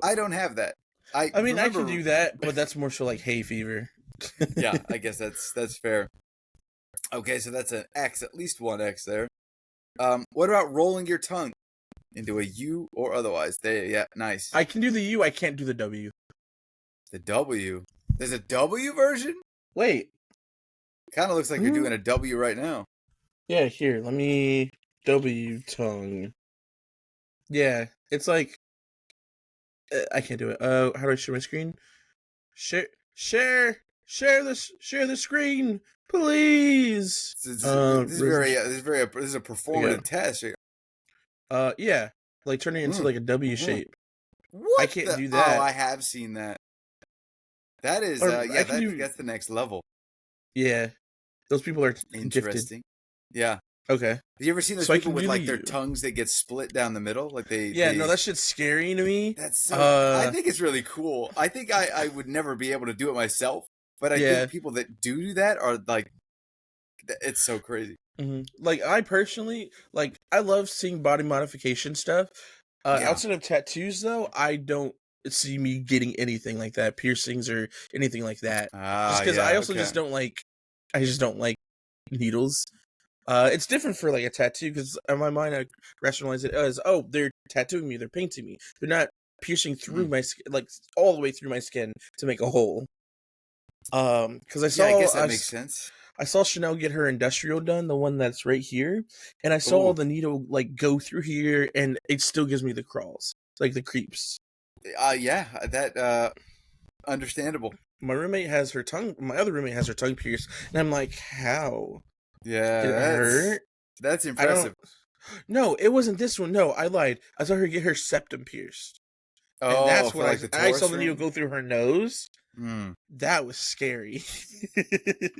B: I don't have that. I
A: I mean, I can
B: remember.
A: do that, but that's more so like hay fever.
B: Yeah, I guess that's fair. Okay, so that's an X, at least one X there. What about rolling your tongue into a U or otherwise? There, yeah, nice.
A: I can do the U. I can't do the W.
B: The W. There's a W version.
A: Wait.
B: Kind of looks like you're doing a W right now.
A: Yeah, here. Let me W tongue. Yeah, it's like I can't do it. How do I share my screen? Share the screen, please.
B: This is a
A: Yeah.
B: performative test.
A: Yeah, like turning it into like a W
B: Mhm.
A: shape. I
B: What
A: can't
B: the?
A: do
B: Oh,
A: that.
B: I have seen that. That is,
A: Or I
B: yeah,
A: can
B: I think
A: do.
B: that's the next level.
A: Yeah, those people are gifted.
B: Interesting. Yeah.
A: Okay,
B: Have you ever seen those
A: so I
B: people
A: can
B: with
A: do the
B: like their
A: U.
B: tongues that get split down the middle? Like
A: Yeah, no, that shit's scary to me.
B: that's so, I think it's really cool. I think I would never be able to do it myself, but I
A: Yeah.
B: think people that do that are like, it's so crazy.
A: Mm-hmm. Like I personally, like I love seeing body modification stuff.
B: Yeah.
A: Outside of tattoos, though, I don't see me getting anything like that, piercings or anything like that. Just because I
B: Yeah,
A: also
B: okay.
A: I just don't like needles. It's different for like a tattoo because in my mind I rationalize it as, oh, they're tattooing me, they're painting me, they're not piercing through my skin, like all the way through my skin to make a hole. Because
B: Yeah, I guess that makes sense.
A: I saw Chanel get her industrial done, the one that's right here, and I saw
B: Ooh.
A: the needle like go through here, and it still gives me the crawls, like the creeps.
B: Yeah, that understandable.
A: My other roommate has her tongue pierced, and I'm like, how?
B: Yeah,
A: Did it hurt?
B: that's
A: I don't.
B: impressive.
A: No, it wasn't this one. No, I lied. I saw her get her septum pierced. And
B: Oh,
A: that's
B: for
A: when
B: like the
A: I saw
B: Taurus
A: the needle
B: ring?
A: go through her nose.
B: Hmm.
A: That was scary.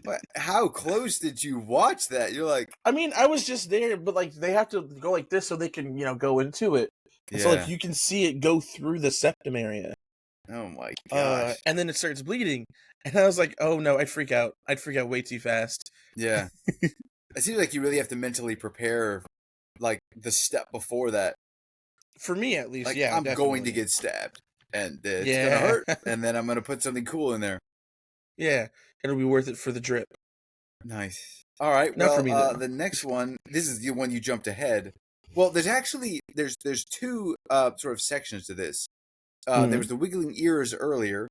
B: But how close did you watch that? You're like,
A: I mean, I was just there, but like they have to go like this so they can, go into it. And so like
B: yeah.
A: you can see it go through the septum area.
B: Oh my gosh.
A: And then it starts bleeding. And I was like, oh no, I'd freak out. I'd freak out way too fast.
B: Yeah. It seems like you really have to mentally prepare like the step before that.
A: For me at least,
B: Like
A: yeah,
B: I'm going to
A: definitely.
B: get stabbed and it's gonna
A: Yeah.
B: hurt, and then I'm gonna put something cool in there.
A: Yeah. It'll be worth it for the drip.
B: Nice. All right.
A: Not for
B: Well,
A: me though.
B: the next one. This is the one you jumped ahead. Well, there's two sort of sections to this. There
A: Mm-hmm.
B: was the wiggling ears earlier,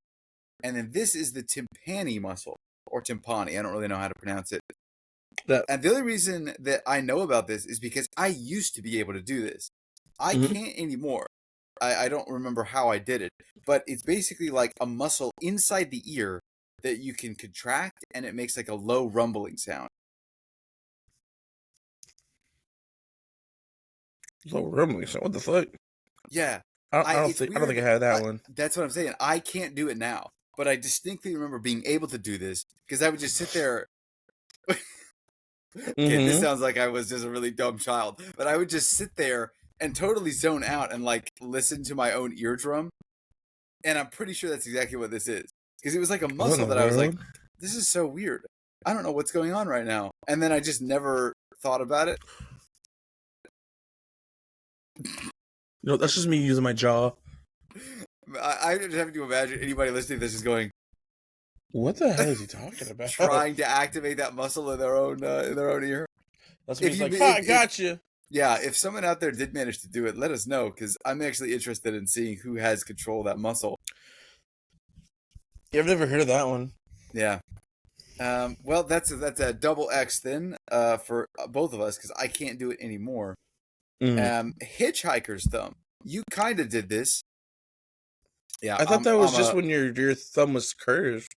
B: and then this is the tympani muscle or timpani. I don't really know how to pronounce it.
A: That.
B: And the only reason that I know about this is because I used to be able to do this. I
A: Mm-hmm.
B: can't anymore. I don't remember how I did it, but it's basically like a muscle inside the ear that you can contract, and it makes like a low rumbling sound.
A: Low rumbling. So what the fuck?
B: Yeah,
A: I don't
B: it's
A: think I don't think
B: weird.
A: I had that one.
B: That's what I'm saying. I can't do it now, but I distinctly remember being able to do this because I would just sit there. Okay, this
A: Mm-hmm.
B: sounds like I was just a really dumb child, but I would just sit there and totally zone out and like listen to my own eardrum. And I'm pretty sure that's exactly what this is because it was like a
A: What in
B: muscle
A: the
B: that I was like,
A: world?
B: this is so weird. I don't know what's going on right now. And then I just never thought about it.
A: That's just me using my jaw.
B: I just have to imagine anybody listening to this is going,
A: What the hell is he talking about?
B: trying to activate that muscle in their own ear.
A: That's when
B: If
A: he's
B: you
A: like, "Ha, I got you."
B: yeah, if someone out there did manage to do it, let us know because I'm actually interested in seeing who has control of that muscle.
A: Yeah, I've never heard of that one.
B: Yeah. Well, that's a double X then for both of us because I can't do it anymore.
A: Mm.
B: Hitchhiker's thumb. You kind of did this. Yeah,
A: I thought that was
B: I'm
A: just
B: a.
A: when your thumb was curved.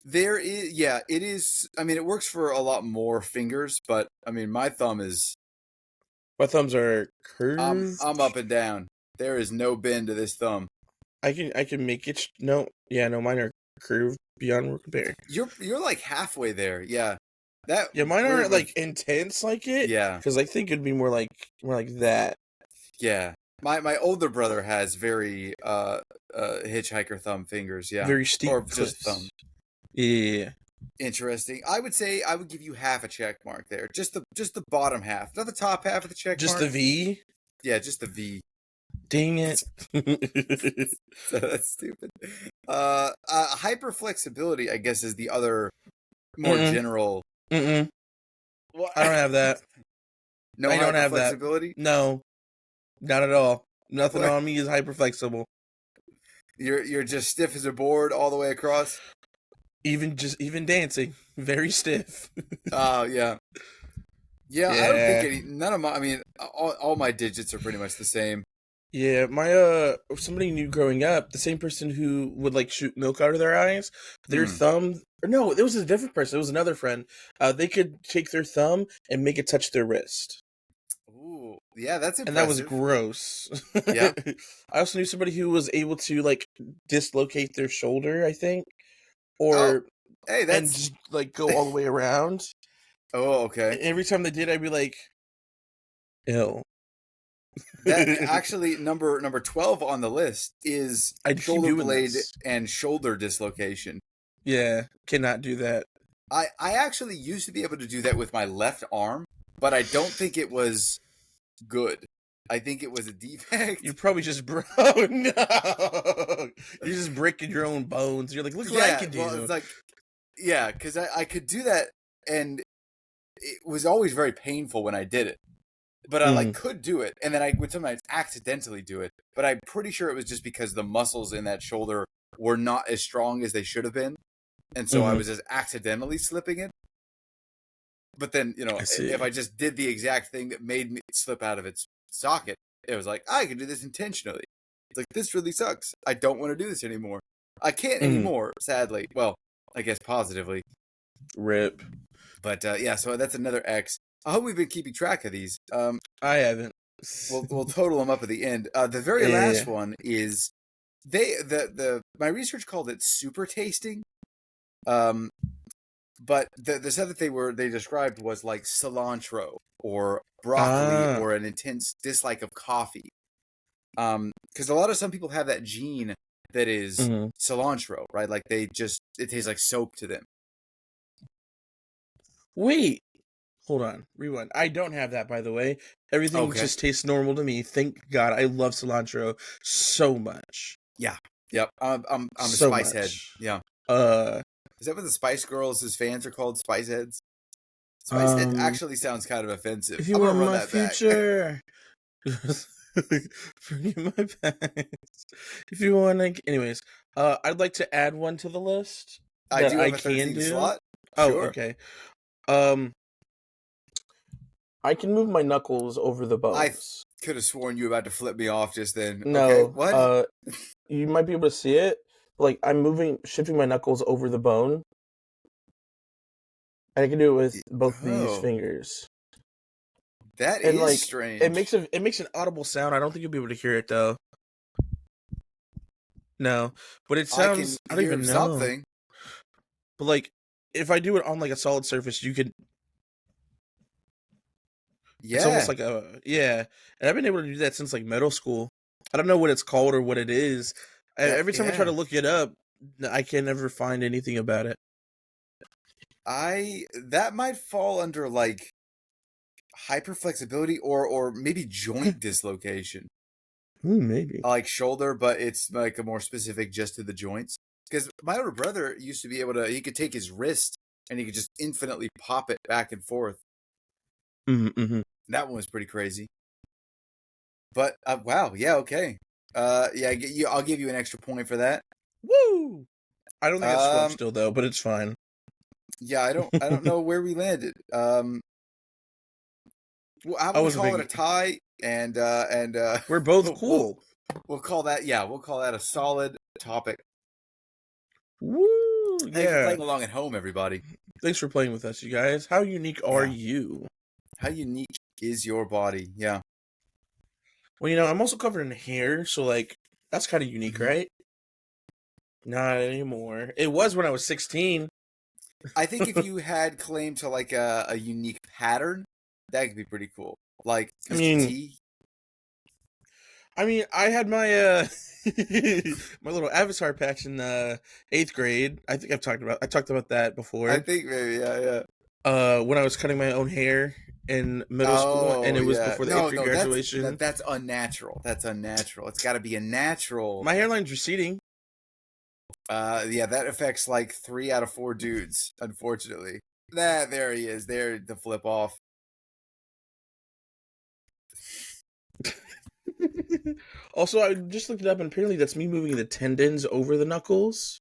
B: There is, yeah, it is. I mean, it works for a lot more fingers, but I mean, my thumb is.
A: My thumbs are
B: I'm
A: curved.
B: up and down. There is no bend to this thumb.
A: I can make it. No, yeah, no, mine are curved beyond compare.
B: You're like halfway there. Yeah, that
A: Yeah, mine
B: weird
A: aren't
B: with.
A: like intense like it
B: Yeah,
A: because I think it'd be more like that.
B: yeah. My older brother has very hitchhiker thumb fingers. Yeah,
A: Very steep
B: or just thumb.
A: cliffs. Yeah,
B: Interesting. I would say I would give you half a check mark there. Just the bottom half, not the top half of the check
A: just
B: mark.
A: the V.
B: Yeah, just the V.
A: Dang it.
B: So that's stupid. Hyper flexibility, I guess, is the other more
A: Mm-mm.
B: general.
A: Mm-mm.
B: What?
A: I don't have that.
B: No
A: I don't
B: hyper
A: have that.
B: flexibility.
A: No, not at all. Nothing
B: What?
A: on me is hyper flexible.
B: You're just stiff as a board all the way across.
A: Even dancing, very stiff.
B: Yeah. Yeah, I don't think
A: Yeah.
B: none of my. I mean, all my digits are pretty much the same.
A: Yeah, my somebody knew growing up, the same person who would like shoot milk out of their eyes, their
B: Hmm.
A: thumb or no, it was a different person, it was another friend. They could take their thumb and make it touch their wrist.
B: Ooh, yeah, that's
A: And that was
B: impressive.
A: gross.
B: Yep.
A: I also knew somebody who was able to like dislocate their shoulder, I think,
B: Oh,
A: or
B: hey,
A: and
B: that's.
A: just like go all the way around.
B: Oh, okay.
A: Every time they did, I'd be like, "Ill."
B: That actually number 12 on the list is
A: I'd keep
B: shoulder
A: doing
B: blade
A: this.
B: and shoulder dislocation.
A: Yeah, cannot do that.
B: I actually used to be able to do that with my left arm, but I don't think it was good. I think it was a defect.
A: You probably just oh no, you're just breaking your own bones. You're like, look what I
B: Yeah,
A: can
B: well,
A: do.
B: it's like, yeah, because I could do that, and it was always very painful when I did it. But I like could do it, and then I would sometimes accidentally do it. But I'm pretty sure it was just because the muscles in that shoulder were not as strong as they should have been, and so I was just accidentally slipping it. But then,
A: I see.
B: if I just did the exact thing that made me slip out of its socket, it was like I can do this intentionally. It's like this really sucks. I don't want to do this anymore. I can't anymore, sadly. Well, I guess positively.
A: Rip.
B: But yeah, so that's another X. I hope we've been keeping track of these.
A: I haven't.
B: We'll total them up at the end. The very
A: Yeah.
B: last one is the my research called it super tasting. Um, but the stuff that they described was like cilantro or broccoli
A: Ah.
B: or an intense dislike of coffee. Because a lot of some people have that gene that is
A: Mhm.
B: cilantro, right? Like it tastes like soap to them.
A: Wait. Hold on. Rewind. I don't have that, by the way. Everything
B: Okay.
A: just tastes normal to me. Thank God. I love cilantro so much.
B: Yeah. Yep. I'm a
A: So
B: spice head.
A: much.
B: Yeah.
A: Uh.
B: Is that what the Spice Girls' fans are called? Spice heads? Spice. It
A: Um.
B: actually sounds kind of offensive.
A: If you
B: I'm gonna
A: want
B: run
A: my
B: that back.
A: future, forget my past. If you want, like, anyways, I'd like to add one to the list
B: I
A: that
B: do
A: I
B: have a
A: can
B: 13th
A: do.
B: slot.
A: Oh,
B: Sure.
A: okay. Um, I can move my knuckles over the
B: I
A: bones.
B: could have sworn you were about to flip me off just then. Okay.
A: No,
B: What?
A: you might be able to see it. But, like, shifting my knuckles over the bone. I can do it with both these
B: Oh,
A: fingers,
B: that
A: and
B: is
A: like,
B: strange.
A: it makes an audible sound. I don't think you'll be able to hear it though. No, but it
B: I can
A: sounds. I don't
B: hear
A: even know.
B: something.
A: But like, if I do it on like a solid surface, you could. It's almost
B: Yeah.
A: like yeah. And I've been able to do that since like middle school. I don't know what it's called or what it is. Every time I try to
B: Yeah.
A: look it up, I can never find anything about it.
B: That might fall under like hyperflexibility or maybe joint dislocation.
A: Maybe.
B: Like shoulder, but it's like a more specific just to the joints. Because my older brother used to be able to, he could take his wrist and he could just infinitely pop it back and forth.
A: Mm-hmm.
B: That one was pretty crazy. But wow, yeah, okay. Yeah, I'll give you an extra point for that.
A: Woo! I don't think it's 12
B: Um,
A: still though, but it's fine.
B: yeah, I don't know where we landed. How
A: I
B: about we
A: was a
B: call it a
A: big.
B: tie? And
A: We're both
B: we'll, we'll
A: cool.
B: we'll call that, yeah, we'll call that a solid topic.
A: Woo!
B: Thanks for
A: Yeah.
B: playing along at home, everybody.
A: Thanks for playing with us, you guys. How unique are
B: Yeah.
A: you?
B: How unique is your body? Yeah.
A: Well, you know, I'm also covered in hair, so like that's kind of unique,
B: Mhm.
A: right? Not anymore. It was when I was 16.
B: I think if you had claim to like a unique pattern, that could be pretty cool. Like
A: I
B: Mr.
A: mean,
B: T.
A: I had my my little avatar patch in 8th grade. I think I talked about that
B: I
A: before.
B: think maybe, yeah, yeah.
A: When I was cutting my own hair in middle school, and
B: Oh
A: it was
B: yeah.
A: before the 8th
B: No,
A: grade
B: no,
A: graduation.
B: that's unnatural. That's unnatural. It's got to be a natural.
A: My hairline's receding.
B: Yeah, that affects like 3 out of 4 dudes, unfortunately. There he is. There the flip off.
A: Also, I just looked it up, and apparently that's me moving the tendons over the knuckles.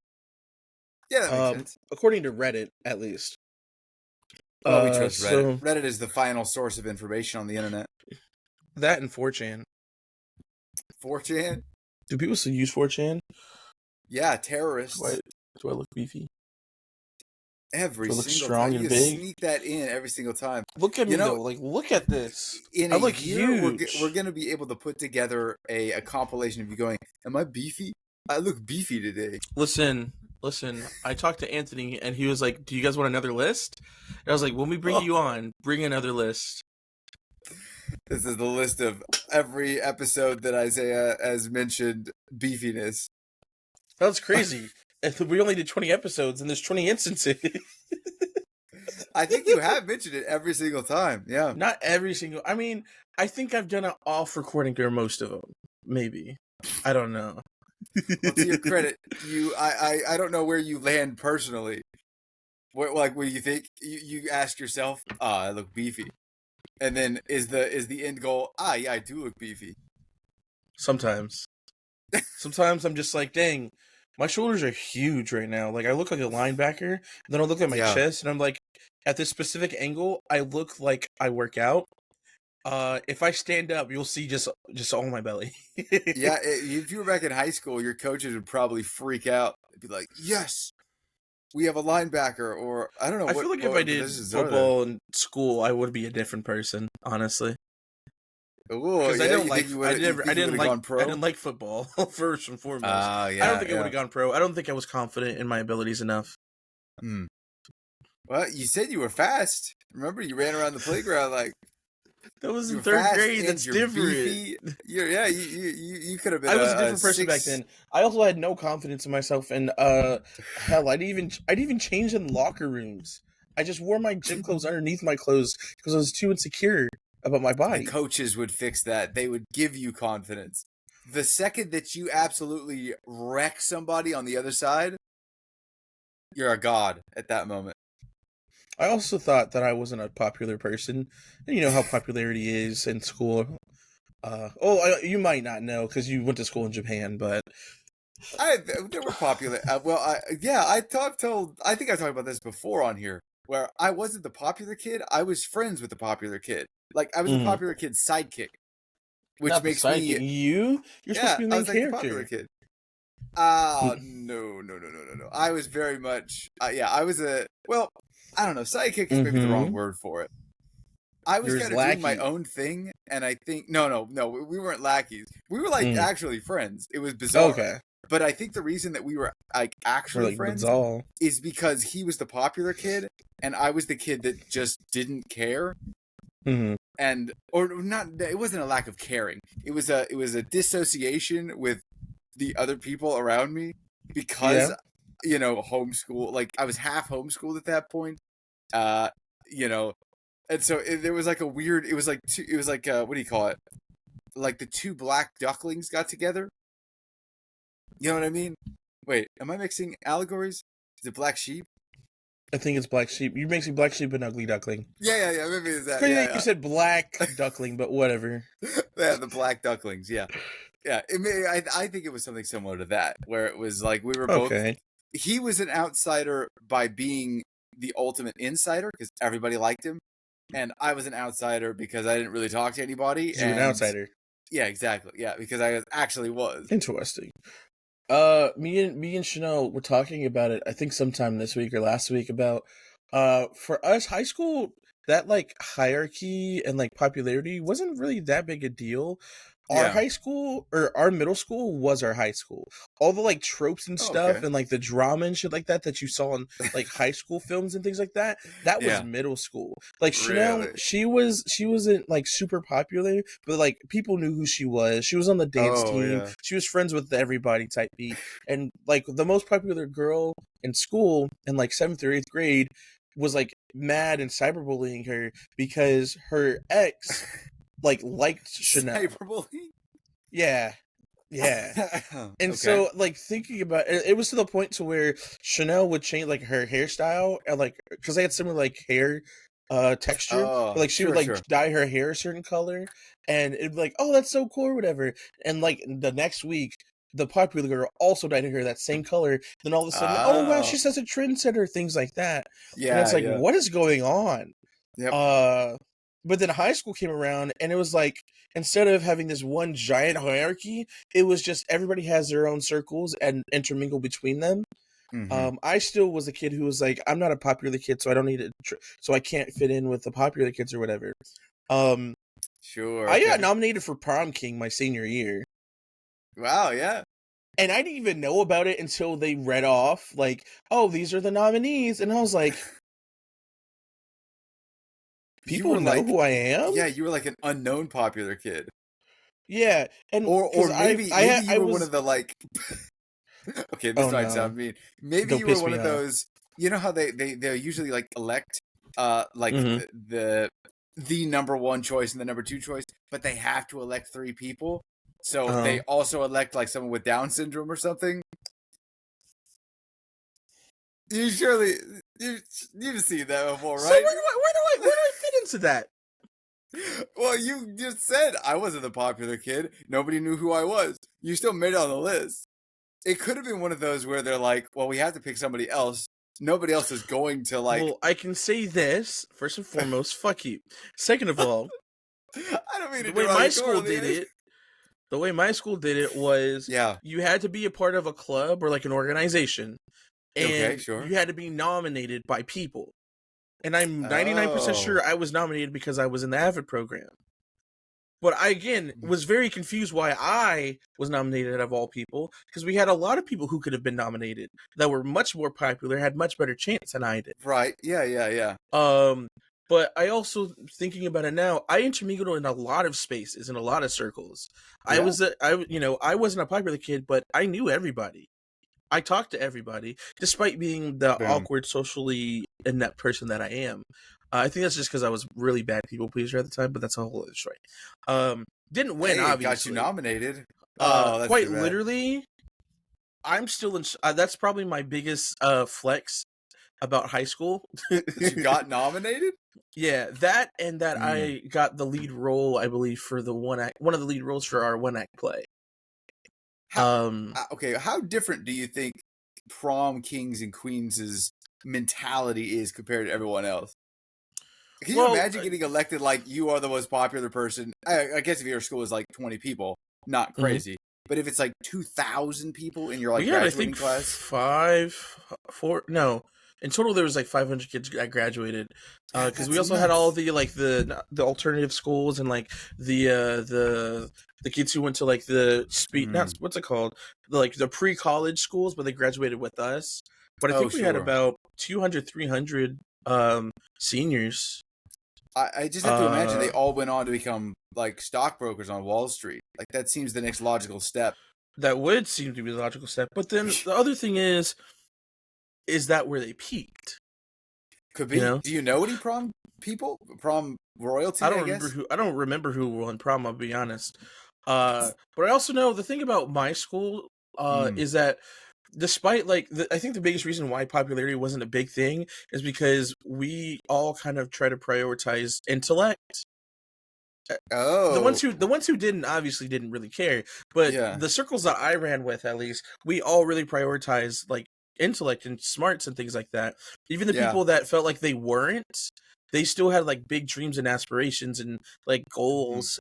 B: Yeah, that makes sense.
A: According to Reddit, at least.
B: Well, we trust Reddit.
A: So
B: Reddit is the final source of information on the internet.
A: that and 4chan.
B: 4chan?
A: Do people still use 4chan?
B: Yeah,
A: Do
B: terrorists.
A: do I look beefy?
B: Every
A: Do I look
B: single time.
A: strong and
B: You
A: big?
B: sneak that in every single time.
A: Look at
B: You
A: me
B: know,
A: though. Like, look at this.
B: in
A: I
B: a
A: look
B: year, we're
A: huge.
B: going to be able to put together a compilation of you going, am I beefy? I look beefy today.
A: Listen. I talked to Anthony, and he was like, "Do you guys want another list?" And I was like, "When we bring you on, bring another list."
B: This is the list of every episode that Isaiah has mentioned beefiness.
A: That's crazy. We only did 20 episodes, and there's 20 instances.
B: I think you have mentioned it every single time. Yeah.
A: Not every single. I mean, I think I've done it off recording or most of them. Maybe. I don't know.
B: Well, to your credit, I don't know where you land personally. Like when you think you ask yourself, I look beefy, and then is the end goal? Yeah, I do look beefy.
A: Sometimes I'm just like, dang, my shoulders are huge right now. Like I look like a linebacker. And then I look at my
B: Yeah.
A: chest, and I'm like, at this specific angle, I look like I work out. If I stand up, you'll see just all my belly.
B: Yeah, if you were back in high school, your coaches would probably freak out. They'd be like, "Yes, we have a linebacker, or I don't know
A: I feel like if I
B: what
A: did
B: positions are there.
A: football in school, I would be a different person, honestly.
B: Oh
A: Because I
B: yeah,
A: don't
B: you
A: like,
B: think you would? You think you would have gone
A: I
B: pro?
A: didn't like football first and foremost.
B: Ah,
A: I don't
B: yeah,
A: think I would
B: yeah.
A: have gone pro. I don't think I was confident in my abilities enough.
B: Hmm. Well, you said you were fast. Remember, you ran around the playground like
A: That was
B: you
A: in
B: were
A: third
B: fast
A: grade.
B: and
A: That's
B: you're
A: different.
B: beefy. You could have been
A: I was a
B: a
A: different person back
B: six.
A: then. I also had no confidence in myself, and hell, I'd even change in locker rooms. I just wore my gym clothes underneath my clothes because I was too insecure about my
B: The
A: body.
B: coaches would fix that. They would give you confidence. The second that you absolutely wreck somebody on the other side, you're a god at that moment.
A: I also thought that I wasn't a popular person, and you know how popularity is in school. You might not know because you went to school in Japan, but
B: They were popular. I think I talked about this before on here, where I wasn't the popular kid. I was friends with the popular kid. Like I was the
A: mhm.
B: popular kid's sidekick, which
A: Not the
B: makes
A: sidekick.
B: me,
A: You're supposed to
B: yeah,
A: be the
B: I
A: main
B: was like the popular
A: character.
B: kid. Ah,
A: Mm,
B: no, no, no, no, no, no. I was very much, yeah, I was I don't know. Sidekick is maybe the wrong
A: mm-hmm.
B: word for it. I was
A: You're his
B: kind of doing my
A: lackey.
B: own thing, and I think no, we weren't lackeys. We were like
A: Mm.
B: actually friends. It was bizarre,
A: Okay,
B: but I think the reason that we were like
A: we're
B: actually
A: like
B: friends
A: Bazzal.
B: is because he was the popular kid, and I was the kid that just didn't care,
A: Mm-hmm.
B: and or not. It wasn't a lack of caring. It was a dissociation with the other people around me because
A: Yeah,
B: homeschool. Like I was half homeschooled at that point. Uh, you know, and so there was like a weird. It was like what do you call it? Like the two black ducklings got together. You know what I mean? Wait, am I mixing allegories? Is it black sheep?
A: I think it's black sheep. You're mixing black sheep and ugly duckling.
B: Yeah. Maybe it's that.
A: Yeah, you
B: Yeah,
A: said black duckling, but whatever.
B: yeah. The black ducklings. Yeah, yeah. I think it was something similar to that, where it was like we were both.
A: Okay,
B: He was an outsider by being the ultimate insider because everybody liked him, and I was an outsider because I didn't really talk to anybody.
A: because you're an
B: And
A: outsider.
B: yeah, exactly. Yeah, because I actually was.
A: Interesting. Me and Chanel were talking about it. I think sometime this week or last week about for us high school that like hierarchy and like popularity wasn't really that big a deal. Our
B: Yeah.
A: high school or our middle school was our high school. All the like tropes and
B: Oh,
A: stuff
B: okay.
A: and like the drama and shit like that you saw in like high school films and things like that, that was
B: Yeah.
A: middle school. Like Chanel,
B: Really.
A: she wasn't like super popular, but like people knew who she was. She was on the dance
B: Oh
A: team.
B: yeah.
A: She was friends with everybody type beat. And like the most popular girl in school in like 7th or 8th grade was like mad and cyberbullying her because her ex like liked Chanel.
B: Cyberbullying.
A: Yeah. Yeah. And
B: Okay.
A: so, like thinking about it, it was to the point to where Chanel would change like her hairstyle and like because they had similar like hair texture, but
B: Oh,
A: like she would
B: sure,
A: like
B: sure.
A: dye her hair a certain color, and it'd be like, oh, that's so cool or whatever. And like the next week, the popular girl also dyed her hair that same color. Then all of a sudden, oh wow,
B: Oh,
A: she's such a trendsetter, things like that. And it's
B: yeah,
A: like,
B: yeah.
A: what is going on?
B: Yep.
A: Uh, but then high school came around, and it was like instead of having this one giant hierarchy, it was just everybody has their own circles and intermingle between them.
B: Mm-hmm.
A: I still was a kid who was like, I'm not a popular kid, so I don't need to, so I can't fit in with the popular kids or whatever. Um,
B: Sure.
A: I got
B: Okay.
A: nominated for prom king my senior year,
B: Wow. Yeah.
A: and I didn't even know about it until they read off like, oh, these are the nominees, and I was like,
B: You
A: people
B: were
A: know
B: like,
A: who I am.
B: yeah, you were like an unknown popular kid,
A: Yeah, and because
B: or maybe you
A: I
B: were one
A: was
B: of the like. Okay, this
A: oh
B: might
A: no,
B: sound mean. Maybe
A: don't
B: you were
A: piss
B: one
A: me
B: of
A: off.
B: those. You know how they usually like elect like
A: Mm-hmm.
B: the number one choice and the number two choice, but they have to elect three people. So they
A: Um,
B: also elect like someone with Down syndrome or something. You surely you you've seen that before,
A: so
B: right?
A: where do I fit into that?
B: Well, you just said I wasn't the popular kid. Nobody knew who I was. You still made it on the list. It could have been one of those where they're like, well, we have to pick somebody else. Nobody else is going to like.
A: Well, I can say this first and foremost. Fuck you. Second of all,
B: I don't mean
A: the
B: it
A: way my school did
B: derogatorily.
A: it, the way my school did it was
B: Yeah.
A: you had to be a part of a club or like an organization.
B: Okay,
A: and
B: sure.
A: you had to be nominated by people. And I'm 99%
B: Oh,
A: sure I was nominated because I was in the AVID program. But I, again, was very confused why I was nominated out of all people, because we had a lot of people who could have been nominated that were much more popular, had much better chance than I did.
B: right. Yeah, yeah, yeah.
A: Um, but I also, thinking about it now, I intermingled in a lot of spaces, in a lot of circles.
B: Yeah.
A: I wasn't a popular kid, but I knew everybody. I talked to everybody, despite being the
B: Boom.
A: awkward, socially inept person that I am. I think that's just because I was really bad people pleaser at the time, but that's a whole other story. Didn't win,
B: Hey, it got you
A: obviously.
B: nominated. Oh, that's
A: Quite
B: too bad.
A: literally, I'm still in. That's probably my biggest flex about high school.
B: That you got nominated?
A: Yeah, that and that
B: Mm.
A: I got the lead role, I believe, for the one of the lead roles for our one act play.
B: How
A: Um,
B: okay, how different do you think prom kings and queens' mentality is compared to everyone else? Can you
A: well,
B: imagine getting elected like you are the most popular person? I guess if your school is like 20 people, not
A: mhm.
B: crazy. But if it's like 2,000 people in your like
A: We had, I
B: graduating
A: think,
B: class,
A: no. In total, there was like 500 kids that graduated. Because we
B: that's
A: also had all
B: nuts.
A: the like the alternative schools and like the kids who went to like the not
B: Mm.
A: what's it called, like the pre-college schools, but they graduated with us. But I
B: Oh,
A: think we had
B: sure.
A: about 200, 300 seniors.
B: I just have to imagine they
A: Uh,
B: all went on to become like stockbrokers on Wall Street. Like that seems the next logical step.
A: that would seem to be the logical step. But then the other thing is that where they peaked?
B: Could
A: You
B: be.
A: know,
B: Do you know any prom people? Prom royalty, I guess?
A: I don't remember who won prom. I'll be honest. But I also know the thing about my school
B: Mm.
A: is that despite like I think the biggest reason why popularity wasn't a big thing is because we all kind of try to prioritize intellect.
B: Oh,
A: The ones who didn't obviously didn't really care, but
B: yeah.
A: the circles that I ran with, at least, we all really prioritized like intellect and smarts and things like that. Even the
B: Yeah.
A: people that felt like they weren't, they still had like big dreams and aspirations and like
B: Mhm.
A: goals.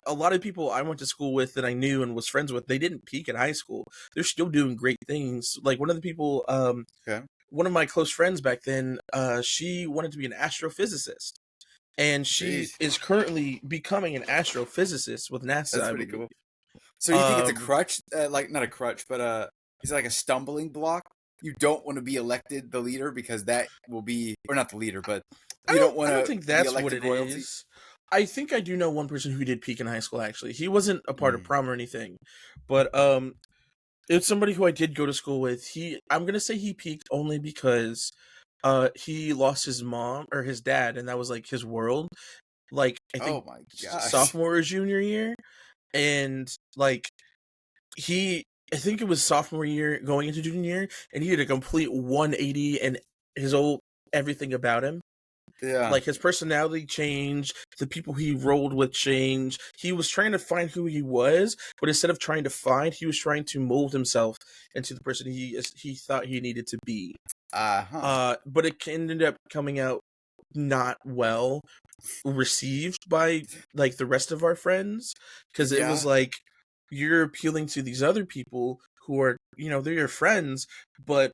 A: A lot of people I went to school with that I knew and was friends with, they didn't peak in high school. They're still doing great things. Like one of the people,
B: Okay.
A: one of my close friends back then, she wanted to be an astrophysicist, and she
B: Jeez.
A: is currently becoming an astrophysicist with NASA,
B: That's
A: I
B: pretty
A: believe.
B: cool. So you think it's a
A: Um,
B: crutch? Like, not a crutch, but is it like a stumbling block? You don't want to be elected the leader because that will be, or not the leader, but you don't want
A: I don't
B: to
A: think
B: be
A: that's what
B: elected
A: it
B: royalty?
A: is. I think I do know one person who did peak in high school. Actually, he wasn't a part of
B: Mm.
A: prom or anything, but it's somebody who I did go to school with. I'm gonna say he peaked only because he lost his mom or his dad, and that was like his world. Like I think
B: Oh my gosh.
A: sophomore or junior year, and like he I think it was sophomore year going into junior year, and he did a complete 180, and his whole everything about him.
B: Yeah.
A: Like his personality changed, the people he rolled with changed. He was trying to find who he was, but instead of trying to find, he was trying to mold himself into the person he thought he needed to be.
B: Uh-huh.
A: But it ended up coming out not well received by like the rest of our friends, because it was
B: Yeah.
A: like you're appealing to these other people who are, they're your friends, but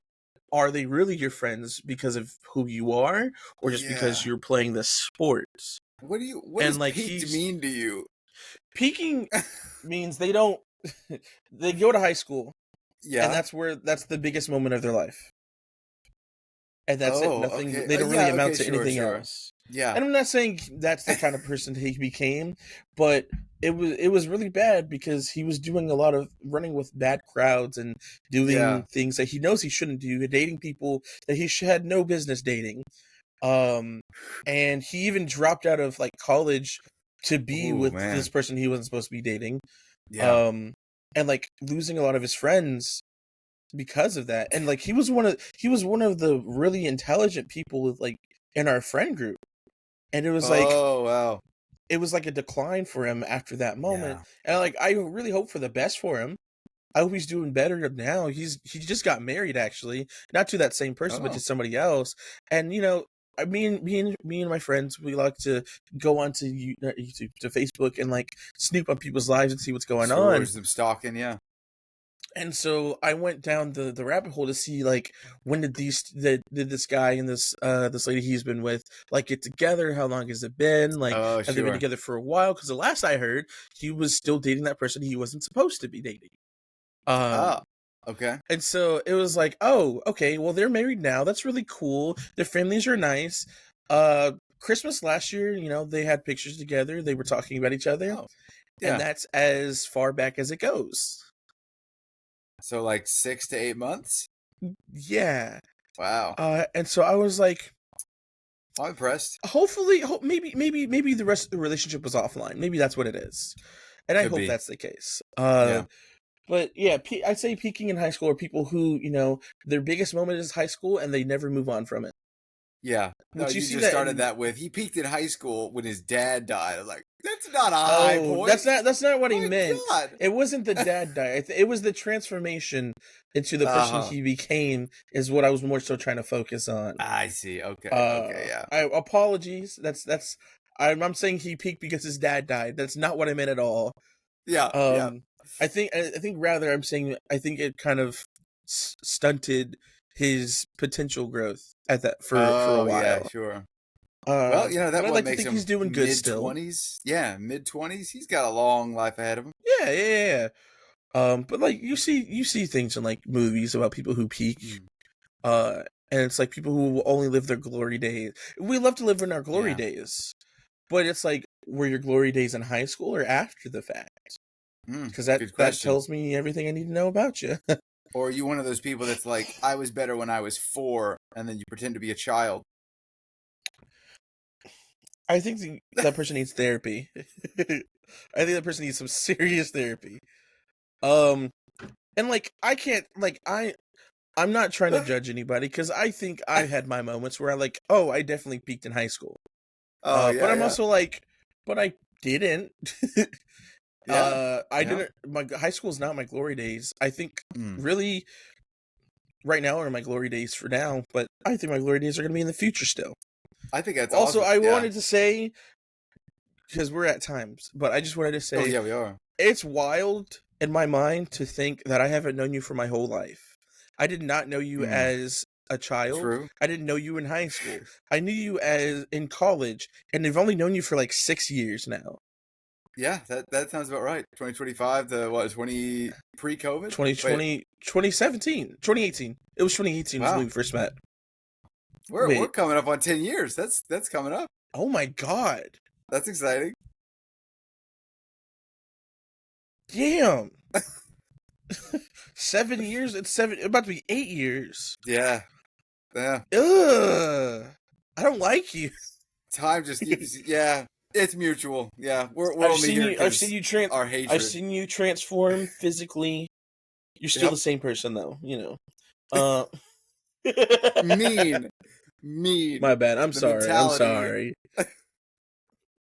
A: are they really your friends because of who you are, or just because
B: Yeah.
A: you're playing the sports?
B: What does
A: And like
B: peaked
A: he's
B: mean to you?
A: peaking means they don't they go to high school, and
B: Yeah.
A: that's the biggest moment of their life, and that's it.
B: Oh,
A: Nothing.
B: okay.
A: They don't really
B: Yeah,
A: amount
B: okay,
A: to
B: sure,
A: anything
B: sure.
A: else.
B: Yeah.
A: And I'm not saying that's the kind of person he became, but it was really bad because he was doing a lot of running with bad crowds and
B: Yeah.
A: doing things that he knows he shouldn't do, dating people that he had no business dating. Um, and he even dropped out of like college to be
B: Oh,
A: with
B: man.
A: this person he wasn't supposed to be dating.
B: Yeah.
A: Um, and like losing a lot of his friends because of that. And like he was one of the really intelligent people with like in our friend group. And
B: Oh, wow.
A: it was like a decline for him after that moment.
B: Yeah.
A: And like I really hope for the best for him. I hope he's doing better now. He just got married, actually, not to that same person, but
B: Oh,
A: to somebody else. And me and my friends, we like to go onto YouTube, to Facebook, and like snoop on people's lives and see what's going
B: sure.
A: on.
B: Some stalking, yeah.
A: And so I went down the rabbit hole to see like when did this guy and this lady he's been with like get together? How long has it been? Like
B: Oh,
A: have they been
B: sure.
A: together for a while? Because the last I heard, he was still dating that person he wasn't supposed to be dating.
B: Oh, okay.
A: And so it was like, oh, okay, well they're married now. That's really cool. Their families are nice. Uh, Christmas last year, they had pictures together. They were talking about each other,
B: Oh,
A: and
B: yeah.
A: that's as far back as it goes.
B: So like 6 to 8 months.
A: Yeah.
B: Wow.
A: And so I was like,
B: I'm impressed.
A: hopefully, maybe the rest of the relationship was offline. Maybe that's what it is, and I
B: Could
A: hope
B: be.
A: that's the case.
B: Yeah.
A: But yeah, I'd say peaking in high school are people who their biggest moment is high school and they never move on from it.
B: Yeah. No,
A: Which you
B: you
A: see
B: just
A: that
B: started
A: in.
B: that with he peaked in high school when his dad died. I was like, that's not a high
A: Oh,
B: point.
A: that's not what he
B: My
A: meant.
B: God.
A: It wasn't the dad die. It was the transformation into the person
B: Uh-huh.
A: he became is what I was more so trying to focus on.
B: I see. Okay. Okay. Yeah.
A: I apologies. That's I'm saying he peaked because his dad died. That's not what I meant at all.
B: Yeah. Yeah.
A: Um, I think rather I'm saying I think it kind of stunted his potential growth at that for a
B: Oh, yeah.
A: while.
B: Sure. Well,
A: But
B: that
A: I'd
B: what
A: like to
B: makes
A: think
B: him
A: he's doing good
B: mid
A: still.
B: 20s. Yeah, mid 20s. He's got a long life ahead of him.
A: Yeah. But like you see things in like movies about people who peak,
B: Mm.
A: uh, and it's like people who will only live their glory days. We love to live in our glory
B: Yeah.
A: days, but it's like were your glory days in high school or after the fact? Because that
B: Good
A: that
B: question.
A: tells me everything I need to know about you.
B: Or are you one of those people that's like, I was better when I was 4, and then you pretend to be a child?
A: I think that person needs therapy. I think that person needs some serious therapy. Um, and like I can't like I'm not trying to judge anybody because I think I had my moments where I like, oh, I definitely peaked in high school.
B: Oh,
A: But
B: yeah,
A: I'm
B: yeah.
A: also like, but I didn't.
B: Yeah.
A: I
B: Yeah.
A: didn't. My high school is not my glory days. I think
B: Mm.
A: really right now are my glory days for now, but I think my glory days are going to be in the future still.
B: I think that's
A: Also,
B: awesome.
A: I
B: Yeah.
A: wanted to say because we're at times, but I just wanted to
B: Oh,
A: say
B: yeah, we are.
A: it's wild in my mind to think that I haven't known you for my whole life. I did not know you
B: Mm.
A: as a child.
B: True.
A: I didn't know you in high school. I knew you as in college, and I've only known you for like 6 years now.
B: Yeah, that sounds about right. 2025 to what, 20 pre-COVID? Wait,
A: 2020, 2017, 2018. It was 2018 was when
B: wow.
A: we first met.
B: We're
A: Wait,
B: coming up on 10 years. That's coming up.
A: oh my god.
B: That's exciting.
A: Damn. 7 years? It's about to be 8 years.
B: Yeah. Yeah.
A: Ugh. I don't like you.
B: Time just keeps, yeah, it's mutual. Yeah. We're
A: I've
B: only
A: seen
B: here
A: you. I've seen
B: because
A: you
B: our
A: I've
B: hatred.
A: seen you transform physically. You're still
B: Yep.
A: the same person, though. Uh,
B: Mean. Mean.
A: my bad. I'm
B: The
A: sorry. I'm
B: mentality.
A: sorry.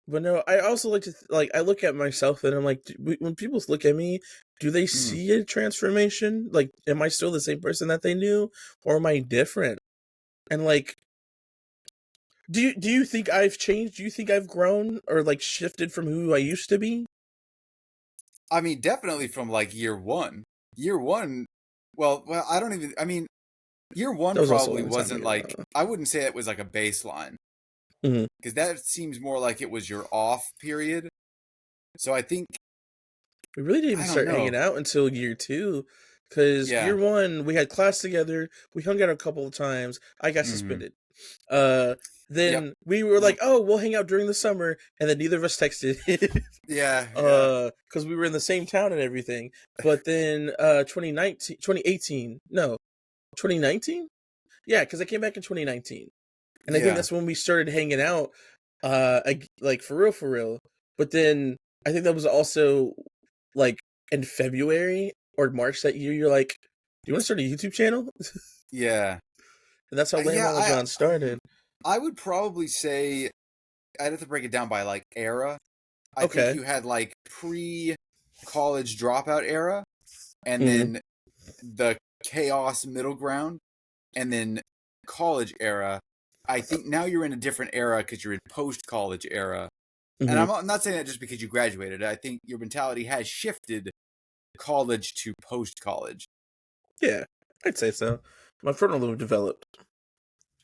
A: But no, I also like to like. I look at myself and I'm like, when people look at me, do they
B: Mm.
A: see a transformation? Like, am I still the same person that they knew, or am I different? And like, do you think I've changed? Do you think I've grown or like shifted from who I used to be?
B: I mean, definitely from like year one. Year one, well, I don't even, I mean, year one
A: That was also a
B: probably
A: long time
B: wasn't
A: ago.
B: like, I wouldn't say it was like a baseline
A: Mhm.
B: because that seems more like it was your off period. So I think,
A: We really didn't even
B: I don't
A: start hanging
B: know.
A: out until year two, because
B: Yeah.
A: year one we had class together. We hung out a couple of times. I got
B: Hmm.
A: suspended. Uh,
B: Yep.
A: then we were
B: Yep.
A: like, "Oh, we'll hang out during the summer," and then neither of us texted.
B: Yeah. Yeah.
A: Because we were in the same town and everything. But then 2019, 2018, no, 2019. Yeah, because I came back in 2019, and I think
B: Yeah.
A: that's when we started hanging out. Like for real. But then I think that was also like in February or March that year. You're like, "Do you want to start a YouTube channel?"
B: Yeah.
A: And that's how Lamb
B: Yeah.
A: Mama John started.
B: I would probably say I'd have to break it down by like era. I think
A: Okay.
B: you had like pre college dropout era and
A: Mm-hmm.
B: then the chaos middle ground and then college era. I think now you're in a different era because you're in post college era. And
A: Mm-hmm.
B: I'm not saying that just because you graduated. I think your mentality has shifted college to post college.
A: Yeah, I'd say so. My frontal lobe developed.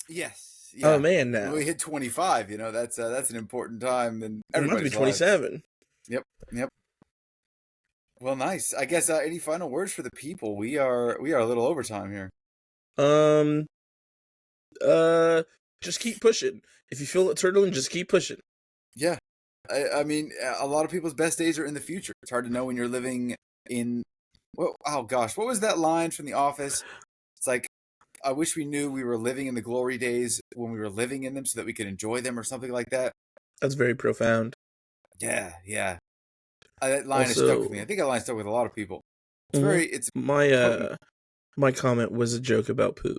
B: Yes,
A: Oh
B: yeah.
A: man,
B: When
A: now
B: we hit 25, that's an important time in
A: I'm about to be
B: everybody's lives.
A: 27.
B: Yep, yep. Well, nice. I guess any final words for the people? We are a little overtime here.
A: Um, just keep pushing. If you feel it turtling, just keep pushing.
B: Yeah, I mean, a lot of people's best days are in the future. It's hard to know when you're living in. Well, oh gosh, what was that line from The Office? It's like, I wish we knew we were living in the glory days when we were living in them, so that we could enjoy them, or something like that.
A: That's very profound.
B: Yeah, yeah. That line has stuck with me. I
A: Also,
B: think that line stuck with a lot of people.
A: mhm,
B: It's
A: my
B: potent.
A: my comment was a joke about poop.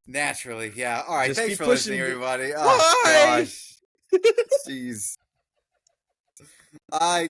B: Naturally, yeah. All right,
A: Just
B: thanks
A: keep
B: for listening,
A: pushing.
B: everybody. Oh
A: Bye.
B: gosh, jeez. I